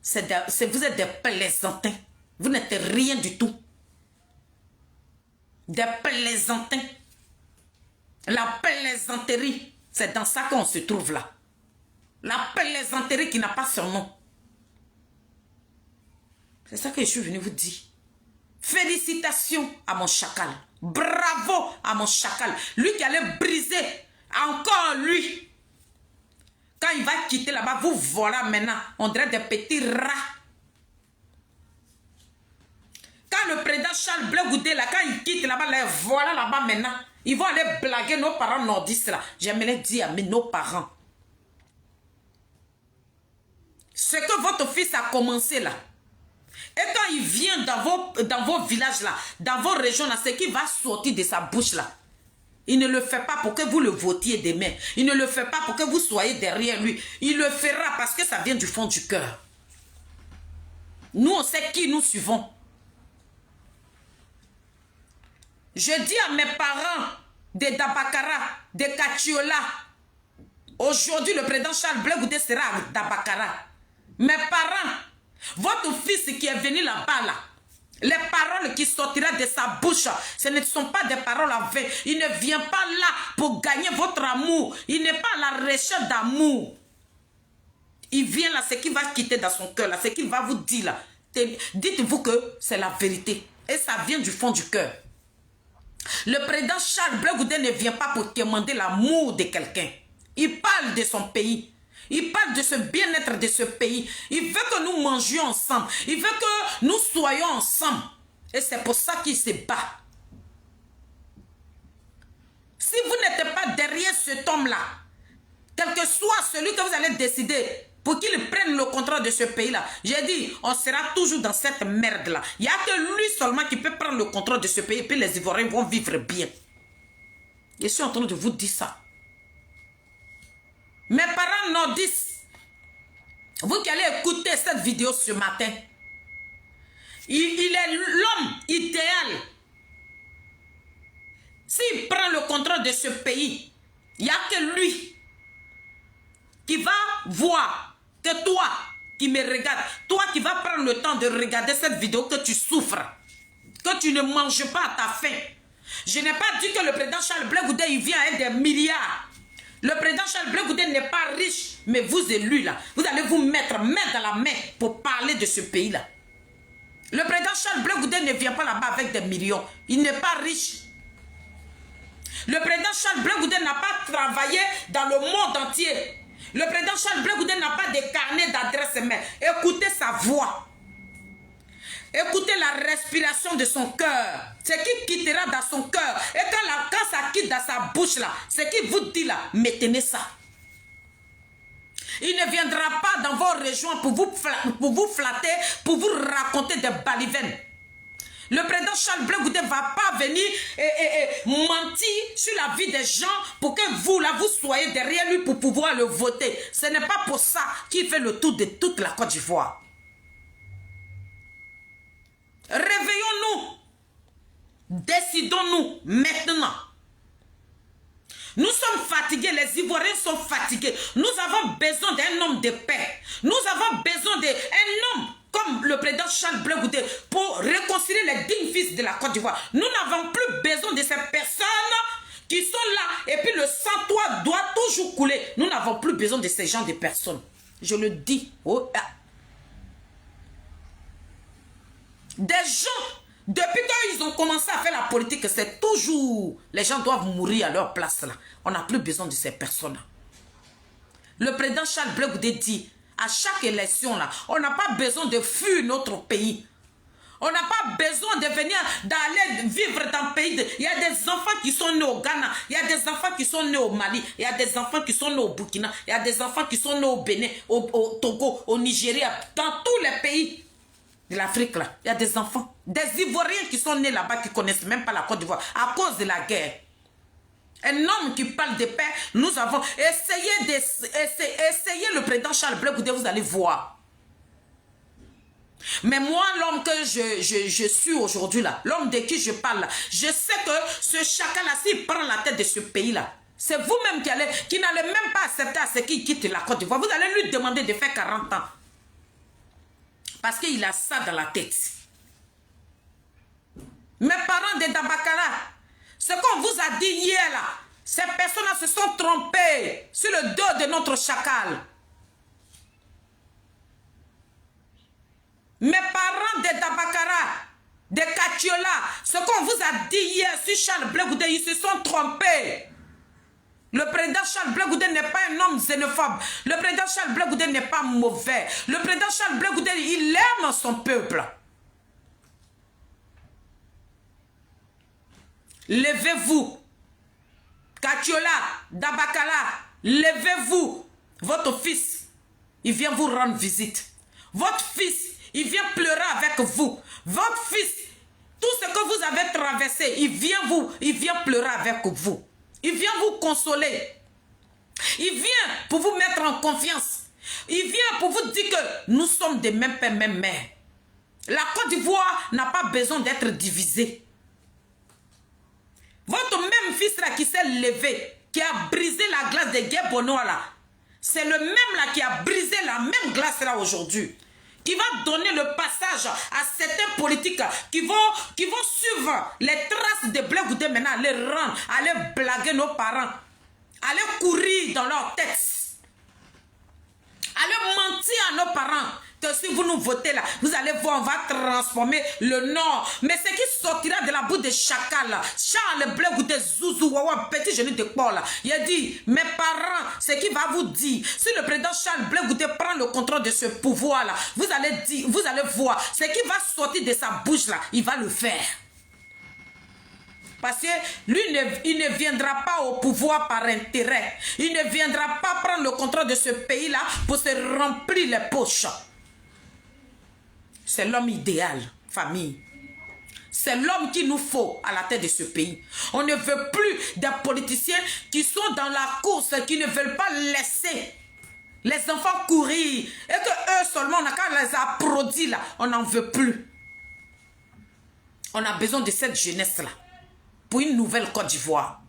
Vous êtes des plaisantins. Vous n'êtes rien du tout. Des plaisantins. La plaisanterie, c'est dans ça qu'on se trouve là. La plaisanterie qui n'a pas son nom. C'est ça que je suis venu vous dire. Félicitations à mon chacal. Bravo à mon chacal. Lui qui allait briser encore lui. Quand il va quitter là-bas, vous voilà maintenant. On dirait des petits rats. Quand le président Charles Blé Goudé, là, quand il quitte là-bas, les voilà là-bas maintenant. Ils vont aller blaguer nos parents nordistes là. J'aimerais dire à nos parents. Ce que votre fils a commencé là. Et quand il vient dans vos villages là, dans vos régions là, ce qui va sortir de sa bouche là. Il ne le fait pas pour que vous le votiez demain. Il ne le fait pas pour que vous soyez derrière lui. Il le fera parce que ça vient du fond du cœur. Nous, on sait qui nous suivons. Je dis à mes parents de Dabakara, de Kachiola, aujourd'hui le président Charles Blé Goudé sera à Dabakara. Mes parents, votre fils qui est venu là-bas là, les paroles qui sortiront de sa bouche, ce ne sont pas des paroles à vain. Il ne vient pas là pour gagner votre amour. Il n'est pas à la recherche d'amour. Il vient là, ce qu'il va quitter dans son cœur, là, ce qu'il va vous dire là. Dites-vous que c'est la vérité. Et ça vient du fond du cœur. Le président Charles Blé Goudé ne vient pas pour demander l'amour de quelqu'un. Il parle de son pays. Il parle de ce bien-être de ce pays. Il veut que nous mangions ensemble. Il veut que nous soyons ensemble. Et c'est pour ça qu'il se bat. Si vous n'êtes pas derrière cet homme-là, quel que soit celui que vous allez décider pour qu'il prenne le contrôle de ce pays-là, j'ai dit, on sera toujours dans cette merde-là. Il n'y a que lui seulement qui peut prendre le contrôle de ce pays et puis les Ivoiriens vont vivre bien. Je suis en train de vous dire ça. Mes parents nordistes, vous qui allez écouter cette vidéo ce matin, il est l'homme idéal. S'il prend le contrôle de ce pays, il n'y a que lui qui va voir que toi qui me regardes, toi qui vas prendre le temps de regarder cette vidéo, que tu souffres, que tu ne manges pas à ta faim. Je n'ai pas dit que le président Charles Blé Goudé, il vient avec des milliards. Le président Charles Blé Goudé n'est pas riche, mais vous et lui là, vous allez vous mettre main dans la main pour parler de ce pays-là. Le président Charles Blé Goudé ne vient pas là-bas avec des millions. Il n'est pas riche. Le président Charles Blé Goudé n'a pas travaillé dans le monde entier. Le président Charles Blé Goudé n'a pas de carnet d'adresse mail. Écoutez sa voix. Écoutez la respiration de son cœur. Ce qui quittera dans son cœur. Et quand ça quitte dans sa bouche là, ce qu'il vous dit là, maintenez ça. Il ne viendra pas dans vos régions pour vous flatter, pour vous raconter des balivernes. Le président Charles Blé Goudé ne va pas venir mentir sur la vie des gens pour que vous, là, vous soyez derrière lui pour pouvoir le voter. Ce n'est pas pour ça qu'il fait le tour de toute la Côte d'Ivoire. Réveillons-nous. Décidons-nous maintenant. Nous sommes fatigués, les Ivoiriens sont fatigués. Nous avons besoin d'un homme de paix. Nous avons besoin d'un homme comme le président Charles Blé Goudé pour réconcilier les dignes fils de la Côte d'Ivoire. Nous n'avons plus besoin de ces personnes qui sont là et puis le sang doit toujours couler. Nous n'avons plus besoin de ces gens de personnes. Je le dis. Oh, ah. Des gens, depuis qu'ils ont commencé à faire la politique, c'est toujours les gens doivent mourir à leur place là. On n'a plus besoin de ces personnes. Le président Charles Blé Goudé dit à chaque élection là, on n'a pas besoin de fuir notre pays. On n'a pas besoin de venir, d'aller vivre dans le pays. Il y a des enfants qui sont nés au Ghana, il y a des enfants qui sont nés au Mali, il y a des enfants qui sont nés au Burkina, il y a des enfants qui sont nés au Bénin, au Togo, au Nigeria, dans tous les pays de l'Afrique là. Il y a des enfants, des Ivoiriens qui sont nés là-bas, qui ne connaissent même pas la Côte d'Ivoire à cause de la guerre. Un homme qui parle de paix, nous avons essayé le président Charles Blé Goudé, vous allez voir. Mais moi, l'homme que je suis aujourd'hui là, l'homme de qui je parle là, je sais que ce chacal là, s'il prend la tête de ce pays là, C'est vous-même qui n'allez même pas accepter à ce qu'il quitte la Côte d'Ivoire. Vous allez lui demander de faire 40 ans. Parce qu'il a ça dans la tête. Mes parents de Dabakara, ce qu'on vous a dit hier là, ces personnes-là se sont trompées sur le dos de notre chacal. Mes parents de Dabakara, de Katiola, ce qu'on vous a dit hier sur Charles Blé Goudé, ils se sont trompés. Le président Charles Blé Goudé n'est pas un homme xénophobe. Le président Charles Blé Goudé n'est pas mauvais. Le président Charles Blé Goudé, il aime son peuple. Levez-vous. Katiola, Dabakala, levez-vous. Votre fils, il vient vous rendre visite. Votre fils, il vient pleurer avec vous. Votre fils, tout ce que vous avez traversé, il vient pleurer avec vous. Il vient vous consoler. Il vient pour vous mettre en confiance. Il vient pour vous dire que nous sommes des mêmes pères, mêmes mères. La Côte d'Ivoire n'a pas besoin d'être divisée. Votre même fils là qui s'est levé, qui a brisé la glace de Guébonois là, c'est le même là qui a brisé la même glace là aujourd'hui. Qui va donner le passage à certains politiques qui vont suivre les traces de Blé Goudé maintenant, aller rendre, aller blaguer nos parents, aller courir dans leur tête, aller mentir à nos parents que si vous nous votez là, vous allez voir, on va transformer le Nord. Mais ce qui sortira de la bouche de chacal, Charles Blé Goudé, Zouzou, Wawa, petit genou de Paul, il a dit, mes parents, ce qui va vous dire, si le président Charles Blé Goudé prend le contrôle de ce pouvoir là, vous allez voir, ce qui va sortir de sa bouche là, il va le faire. Parce que lui, il ne viendra pas au pouvoir par intérêt. Il ne viendra pas prendre le contrôle de ce pays-là pour se remplir les poches. C'est l'homme idéal, famille. C'est l'homme qu'il nous faut à la tête de ce pays. On ne veut plus des politiciens qui sont dans la course, qui ne veulent pas laisser les enfants courir. Et que eux seulement, on a qu'à les applaudir là. On n'en veut plus. On a besoin de cette jeunesse-là pour une nouvelle Côte d'Ivoire.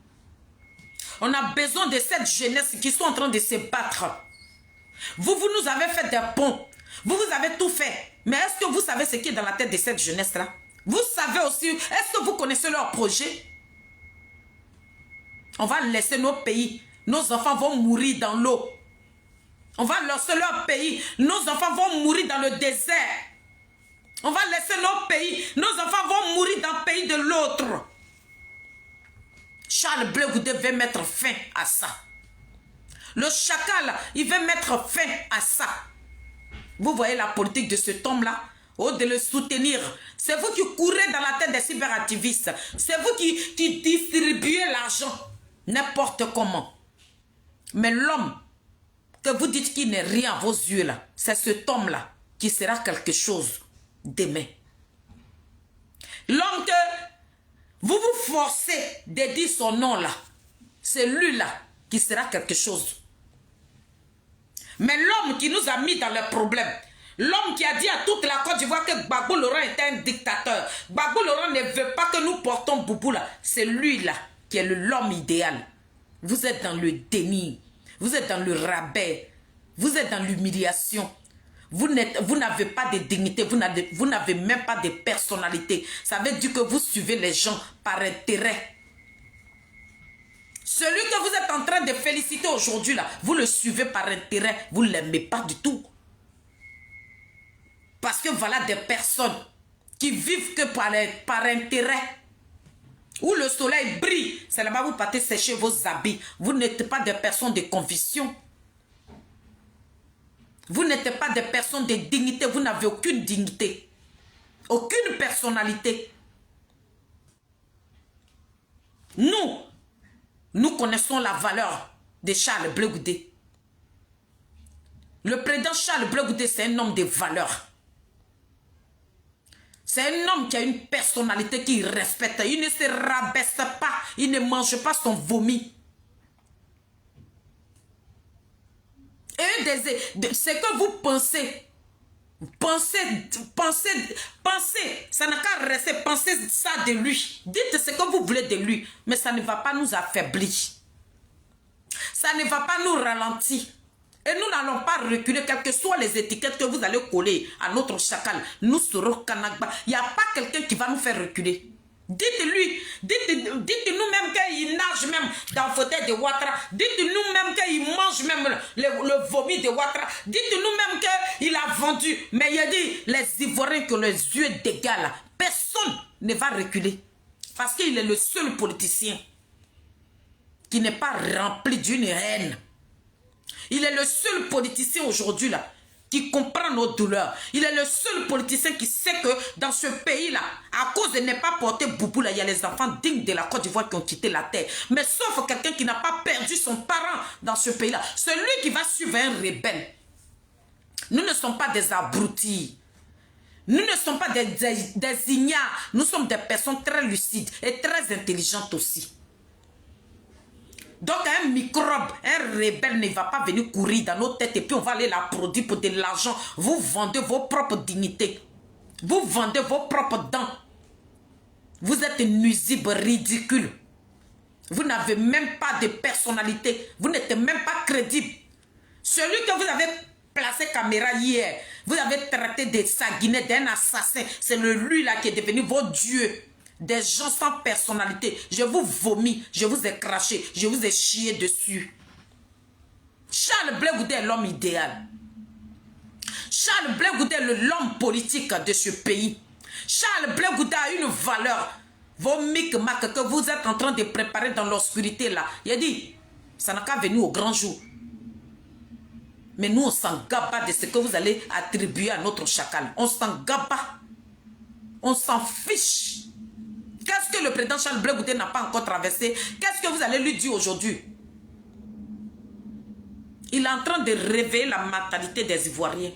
On a besoin de cette jeunesse qui sont en train de se battre. Vous nous avez fait des ponts. Vous avez tout fait. Mais est-ce que vous savez ce qui est dans la tête de cette jeunesse-là? Vous savez aussi, est-ce que vous connaissez leur projet? On va laisser nos pays. Nos enfants vont mourir dans l'eau. On va laisser leur pays. Nos enfants vont mourir dans le désert. On va laisser nos pays. Nos enfants vont mourir dans le pays de l'autre. Charles Blé Goudé veut mettre fin à ça. Le chacal, il veut mettre fin à ça. Vous voyez la politique de cet homme-là, de le soutenir. C'est vous qui courez dans la tête des cyberactivistes. C'est vous qui distribuez l'argent n'importe comment. Mais l'homme que vous dites qu'il n'est rien à vos yeux là, c'est cet homme-là qui sera quelque chose demain. L'homme que vous vous forcez de dire son nom là, c'est lui-là qui sera quelque chose. Mais l'homme qui nous a mis dans le problème, l'homme qui a dit à toute la Côte d'Ivoire que Gbagbo Laurent était un dictateur, Gbagbo Laurent ne veut pas que nous portons Boubou là, c'est lui-là qui est l'homme idéal. Vous êtes dans le déni, vous êtes dans le rabais, vous êtes dans l'humiliation. Vous n'avez pas de dignité, vous n'avez même pas de personnalité. Ça veut dire que vous suivez les gens par intérêt. Celui que vous êtes en train de féliciter aujourd'hui, là, vous le suivez par intérêt, vous ne l'aimez pas du tout. Parce que voilà des personnes qui vivent que par intérêt. Où le soleil brille, c'est là-bas vous partez sécher vos habits. Vous n'êtes pas des personnes de conviction. Vous n'êtes pas des personnes de dignité, vous n'avez aucune dignité. Aucune personnalité. Nous connaissons la valeur de Charles Blé Goudé. Le président Charles Blé Goudé, c'est un homme de valeur. C'est un homme qui a une personnalité qu'il respecte. Il ne se rabaisse pas. Il ne mange pas son vomi. Et ce que vous pensez, ça n'a qu'à rester, pensez ça de lui. Dites ce que vous voulez de lui, mais ça ne va pas nous affaiblir. Ça ne va pas nous ralentir. Et nous n'allons pas reculer, quelles que soient les étiquettes que vous allez coller à notre chacal. Nous serons Kanagba. Il n'y a pas quelqu'un qui va nous faire reculer. Dites-lui, dites-nous même qu'il nage même dans le fauteuil de Ouattara. Dites-nous même qu'il mange même le vomi de Ouattara. Dites-nous même qu'il a vendu. Mais il a dit, les Ivoiriens qui ont les yeux d'égal, personne ne va reculer. Parce qu'il est le seul politicien qui n'est pas rempli d'une haine. Il est le seul politicien aujourd'hui là qui comprend nos douleurs. Il est le seul politicien qui sait que dans ce pays-là, à cause de ne pas porter boubou, là, il y a les enfants dignes de la Côte d'Ivoire qui ont quitté la terre. Mais sauf quelqu'un qui n'a pas perdu son parent dans ce pays-là. Celui qui va suivre un rebelle. Nous ne sommes pas des abrutis. Nous ne sommes pas des ignares. Nous sommes des personnes très lucides et très intelligentes aussi. Donc un microbe, un rebelle ne va pas venir courir dans nos têtes et puis on va aller la produire pour de l'argent. Vous vendez vos propres dignités. Vous vendez vos propres dents. Vous êtes nuisible, ridicule. Vous n'avez même pas de personnalité. Vous n'êtes même pas crédible. Celui que vous avez placé caméra hier, vous avez traité de sanguinaire, d'un assassin. C'est lui là qui est devenu votre Dieu. Des gens sans personnalité. Je vous vomis, je vous ai craché, je vous ai chié dessus. Charles Blé Goudé est l'homme idéal. Charles Blé Goudé est l'homme politique de ce pays. Charles Blé Goudé a une valeur. Vos micmacs que vous êtes en train de préparer dans l'obscurité là. Il a dit, ça n'a qu'à venir au grand jour. Mais nous, on s'en gaba de ce que vous allez attribuer à notre chacal. On s'en gaba. On s'en fiche. Qu'est-ce que le président Charles Blé Goudé n'a pas encore traversé? Qu'est-ce que vous allez lui dire aujourd'hui? Il est en train de réveiller la mentalité des Ivoiriens.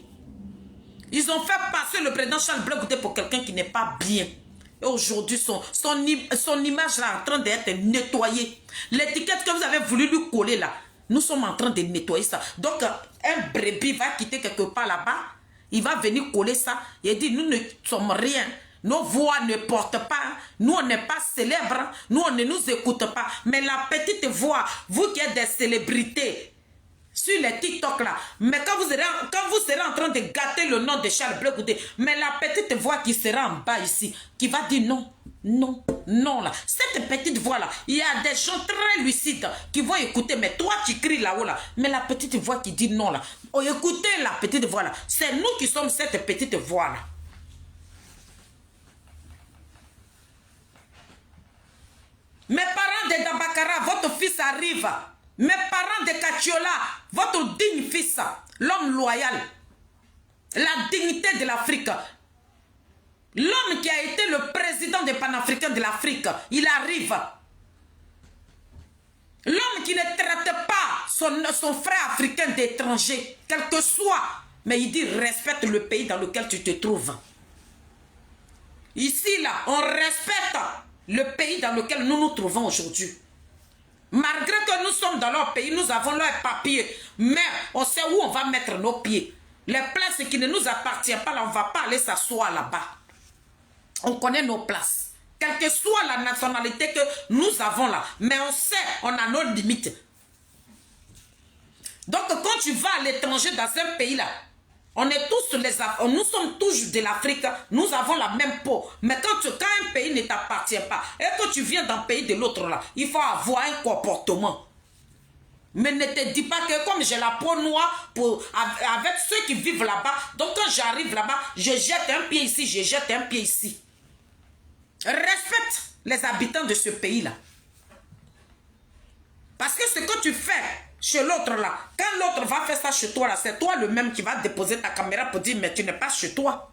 Ils ont fait passer le président Charles Blé Goudé pour quelqu'un qui n'est pas bien. Et aujourd'hui, son image là est en train d'être nettoyée. L'étiquette que vous avez voulu lui coller là, nous sommes en train de nettoyer ça. Donc, un brebis va quitter quelque part là-bas. Il va venir coller ça. Il dit, nous ne sommes rien. Nos voix ne portent pas. Nous, on n'est pas célèbres. Nous, on ne nous écoute pas. Mais la petite voix, vous qui êtes des célébrités sur les TikTok là, mais quand vous serez en train de gâter le nom de Charles Blé Goudé, mais la petite voix qui sera en bas ici, qui va dire non, non, non là. Cette petite voix là, il y a des gens très lucides qui vont écouter, mais toi tu cries là-haut là, mais la petite voix qui dit non là, oh, écoutez la petite voix là, c'est nous qui sommes cette petite voix là. Mes parents de Dabakara, votre fils arrive. Mes parents de Kachiola, votre digne fils, l'homme loyal, la dignité de l'Afrique, l'homme qui a été le président des panafricains de l'Afrique, il arrive. L'homme qui ne traite pas son frère africain d'étranger, quel que soit, mais il dit respecte le pays dans lequel tu te trouves. Ici, là, on respecte le pays dans lequel nous nous trouvons aujourd'hui. Malgré que nous sommes dans leur pays, nous avons leurs papiers, mais on sait où on va mettre nos pieds. Les places qui ne nous appartiennent pas, là, on ne va pas aller s'asseoir là-bas. On connaît nos places. Quelle que soit la nationalité que nous avons là, mais on sait, on a nos limites. Donc quand tu vas à l'étranger dans un pays là, on est tous nous sommes tous de l'Afrique, nous avons la même peau. Mais quand un pays ne t'appartient pas et que tu viens d'un pays de l'autre là, il faut avoir un comportement. Mais ne te dis pas que comme j'ai la peau noire avec ceux qui vivent là-bas, donc quand j'arrive là-bas, je jette un pied ici, je jette un pied ici. Respecte les habitants de ce pays-là. Parce que ce que tu fais chez l'autre là, quand l'autre va faire ça chez toi là, c'est toi le même qui va déposer ta caméra pour dire mais tu n'es pas chez toi.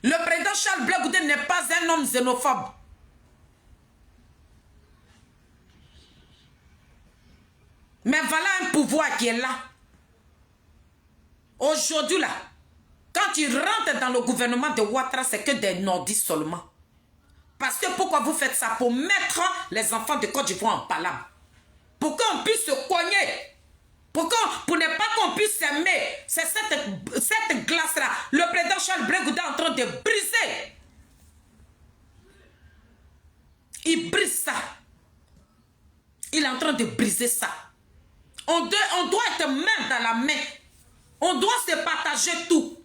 Le président Charles Blé Goudé n'est pas un homme xénophobe. Mais voilà un pouvoir qui est là. Aujourd'hui là, quand tu rentres dans le gouvernement de Ouattara, c'est que des nordistes seulement. Parce que pourquoi vous faites ça? Pour mettre les enfants de Côte d'Ivoire en palabre. Pour qu'on puisse se cogner. Pour ne pas qu'on puisse s'aimer. C'est cette glace-là. Le président Charles Blé Goudé est en train de briser. Il brise ça. Il est en train de briser. utiliser ça. On doit être main dans la main. On doit se partager tout.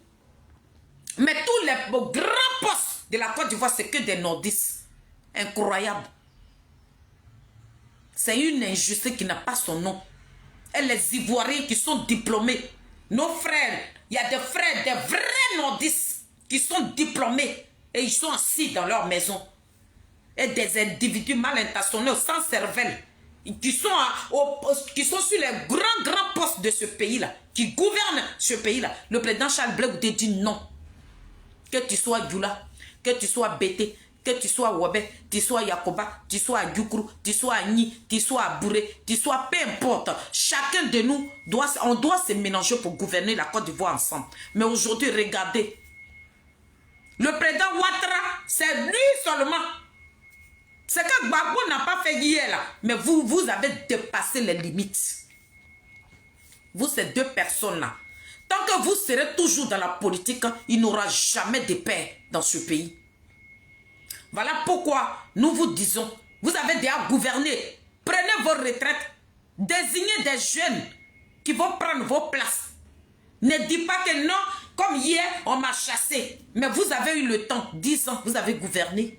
Mais tous les grands postes de la Côte d'Ivoire, c'est que des nordistes. Incroyable. C'est une injustice qui n'a pas son nom. Et les Ivoiriens qui sont diplômés, nos frères, il y a des frères, des vrais nordistes qui sont diplômés et ils sont assis dans leur maison. Et des individus mal intentionnés, sans cervelle, qui sont sur les grands postes de ce pays-là, qui gouvernent ce pays-là. Le président Charles Blé Goudé dit non. Que tu sois Djoula, que tu sois Bété, que tu sois Wabé, tu sois Yakoba, tu sois Djoukru, tu sois Agni, tu sois Bouré, tu sois peu importe. Chacun de nous, on doit se mélanger pour gouverner la Côte d'Ivoire ensemble. Mais aujourd'hui, regardez. Le président Ouattara, c'est lui seulement. C'est que Gbagbo n'a pas fait hier là. Mais vous avez dépassé les limites. Vous, ces deux personnes-là. Tant que vous serez toujours dans la politique, il n'y aura jamais de paix dans ce pays. Voilà pourquoi nous vous disons, vous avez déjà gouverné. Prenez vos retraites. Désignez des jeunes qui vont prendre vos places. Ne dites pas que non, comme hier, on m'a chassé. Mais vous avez eu le temps, 10 ans, vous avez gouverné.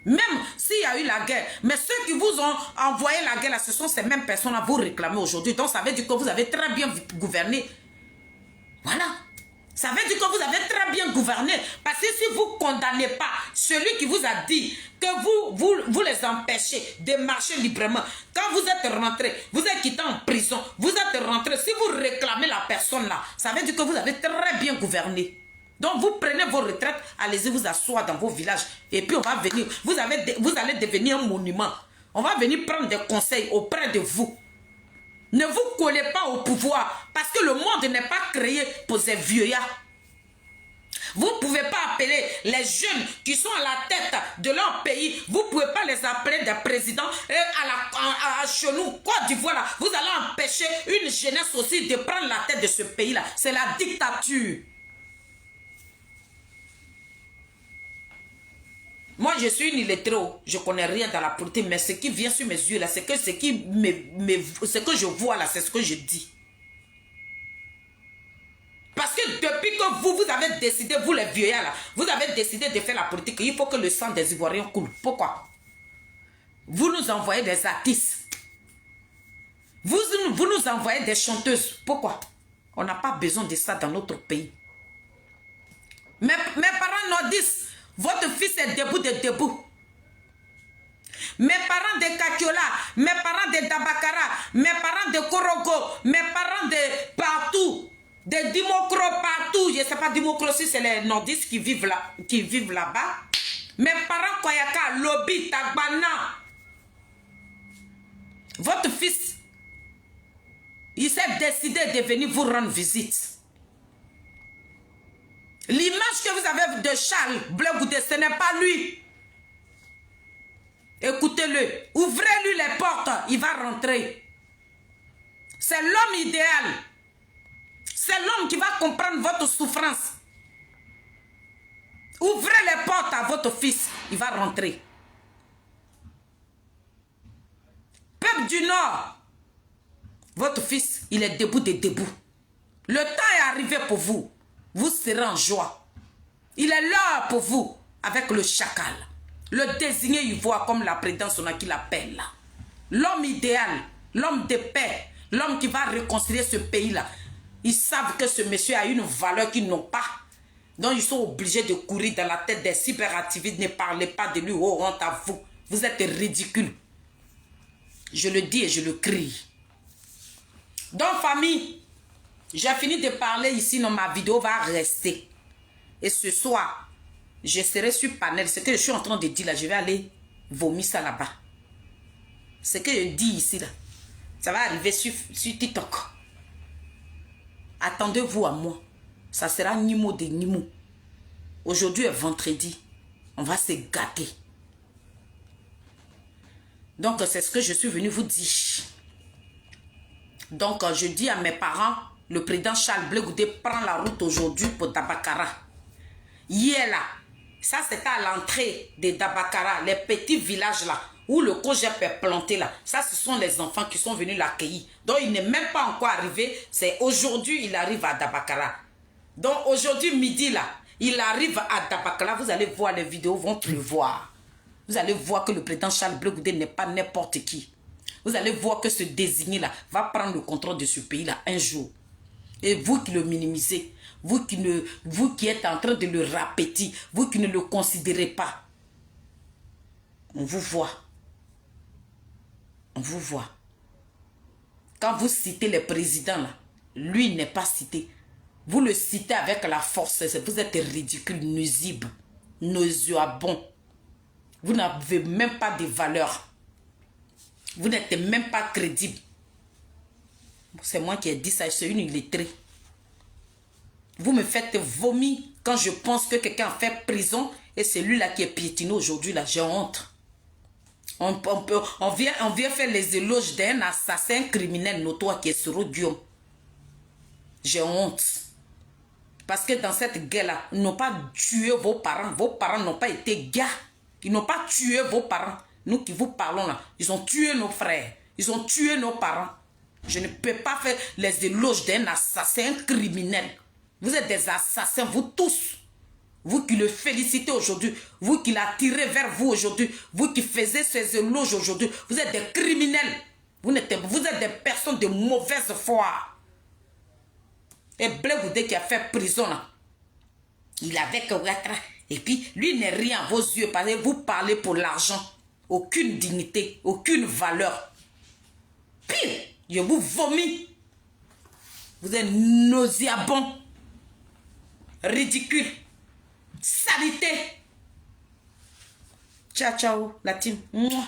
Même s'il y a eu la guerre. Mais ceux qui vous ont envoyé la guerre, là, ce sont ces mêmes personnes-là vous réclamez aujourd'hui. Donc ça veut dire que vous avez très bien gouverné. Voilà. Ça veut dire que vous avez très bien gouverné. Parce que si vous ne condamnez pas celui qui vous a dit que vous les empêchez de marcher librement, quand vous êtes rentré, vous êtes quitté en prison, vous êtes rentré, si vous réclamez la personne là, ça veut dire que vous avez très bien gouverné. Donc vous prenez vos retraites, allez-y vous asseoir dans vos villages. Et puis on va venir, vous allez devenir un monument. On va venir prendre des conseils auprès de vous. Ne vous collez pas au pouvoir parce que le monde n'est pas créé pour ces vieux-là. Vous ne pouvez pas appeler les jeunes qui sont à la tête de leur pays, vous ne pouvez pas les appeler des présidents et chez nous, Côte d'Ivoire, vous allez empêcher une jeunesse aussi de prendre la tête de ce pays-là. C'est la dictature. Moi, je suis une illettrée, je ne connais rien dans la politique, mais ce qui vient sur mes yeux, là, c'est que ce que je vois là, c'est ce que je dis. Parce que depuis que vous avez décidé, vous les vieux là, vous avez décidé de faire la politique, il faut que le sang des Ivoiriens coule. Pourquoi? Vous nous envoyez des artistes. Vous nous envoyez des chanteuses. Pourquoi? On n'a pas besoin de ça dans notre pays. Mes parents nordistes, votre fils est debout de debout. Mes parents de Kakiola, mes parents de Dabakara, mes parents de Korogo, mes parents de partout, de Dimokro partout. Je ne sais pas, Dimokro si c'est les nordistes qui vivent là-bas. Mes parents Koyaka, Lobi, Tagbana. Votre fils, il s'est décidé de venir vous rendre visite. L'image que vous avez de Charles Blé Goudé, ce n'est pas lui. Écoutez-le. Ouvrez-lui les portes, il va rentrer. C'est l'homme idéal. C'est l'homme qui va comprendre votre souffrance. Ouvrez les portes à votre fils, il va rentrer. Peuple du Nord, votre fils, il est debout de debout. Le temps est arrivé pour vous. Vous serez en joie. Il est là pour vous avec le chacal. Le désigné ivoire comme la présidence qui l'appelle. L'homme idéal, l'homme de paix, l'homme qui va réconcilier ce pays-là. Ils savent que ce monsieur a une valeur qu'ils n'ont pas. Donc ils sont obligés de courir dans la tête des cyberactivistes. Ne parlez pas de lui, oh honte à vous. Vous êtes ridicule. Je le dis et je le crie. Donc famille, j'ai fini de parler ici, non, ma vidéo va rester. Et ce soir, je serai sur panel. Ce que je suis en train de dire là, je vais aller vomir ça là-bas. Ce que je dis ici là, ça va arriver sur TikTok. Attendez-vous à moi. Ça sera Nimo de Nimo. Aujourd'hui est vendredi. On va se gâter. Donc c'est ce que je suis venu vous dire. Donc je dis à mes parents, le président Charles Blé Goudé prend la route aujourd'hui pour Dabakara. Hier là, Ça, c'était à l'entrée de Dabakara, les petits villages là, où le COGEP est planté là. Ça, ce sont les enfants qui sont venus l'accueillir. Donc, il n'est même pas encore arrivé. C'est aujourd'hui, il arrive à Dabakara. Donc, aujourd'hui, midi là, il arrive à Dabakara. Vous allez voir, les vidéos vont le voir. Vous allez voir que le président Charles Blé Goudé n'est pas n'importe qui. Vous allez voir que ce désigné là va prendre le contrôle de ce pays là un jour. Et vous qui le minimisez, vous qui êtes en train de le rapetir, vous qui ne le considérez pas, on vous voit. On vous voit. Quand vous citez les présidents là, lui n'est pas cité. Vous le citez avec la force, vous êtes ridicule, nuisible, nauséabond. Vous n'avez même pas de valeur. Vous n'êtes même pas crédible. C'est moi qui ai dit ça, c'est une illettrée. Vous me faites vomir quand je pense que quelqu'un a fait prison et c'est lui là qui est piétiné aujourd'hui, là, j'ai honte. On vient faire les éloges d'un assassin criminel notoire qui est Soro Guillaume. J'ai honte. Parce que dans cette guerre-là, ils n'ont pas tué vos parents. Vos parents n'ont pas été gars. Ils n'ont pas tué vos parents. Nous qui vous parlons là, ils ont tué nos frères. Ils ont tué nos parents. Je ne peux pas faire les éloges d'un assassin criminel. Vous êtes des assassins, vous tous. Vous qui le félicitez aujourd'hui, vous qui l'attirez vers vous aujourd'hui, vous qui faisiez ces éloges aujourd'hui, vous êtes des criminels. Vous êtes des personnes de mauvaise foi. Et Blé Goudé qui a fait prison là, il avait que Ouattara. Et puis, lui n'est rien à vos yeux parce que vous parlez pour l'argent. Aucune dignité, aucune valeur. Pire, je vous vomis. Vous êtes nauséabond, ridicule, salité. Ciao, ciao, la team. Mouah.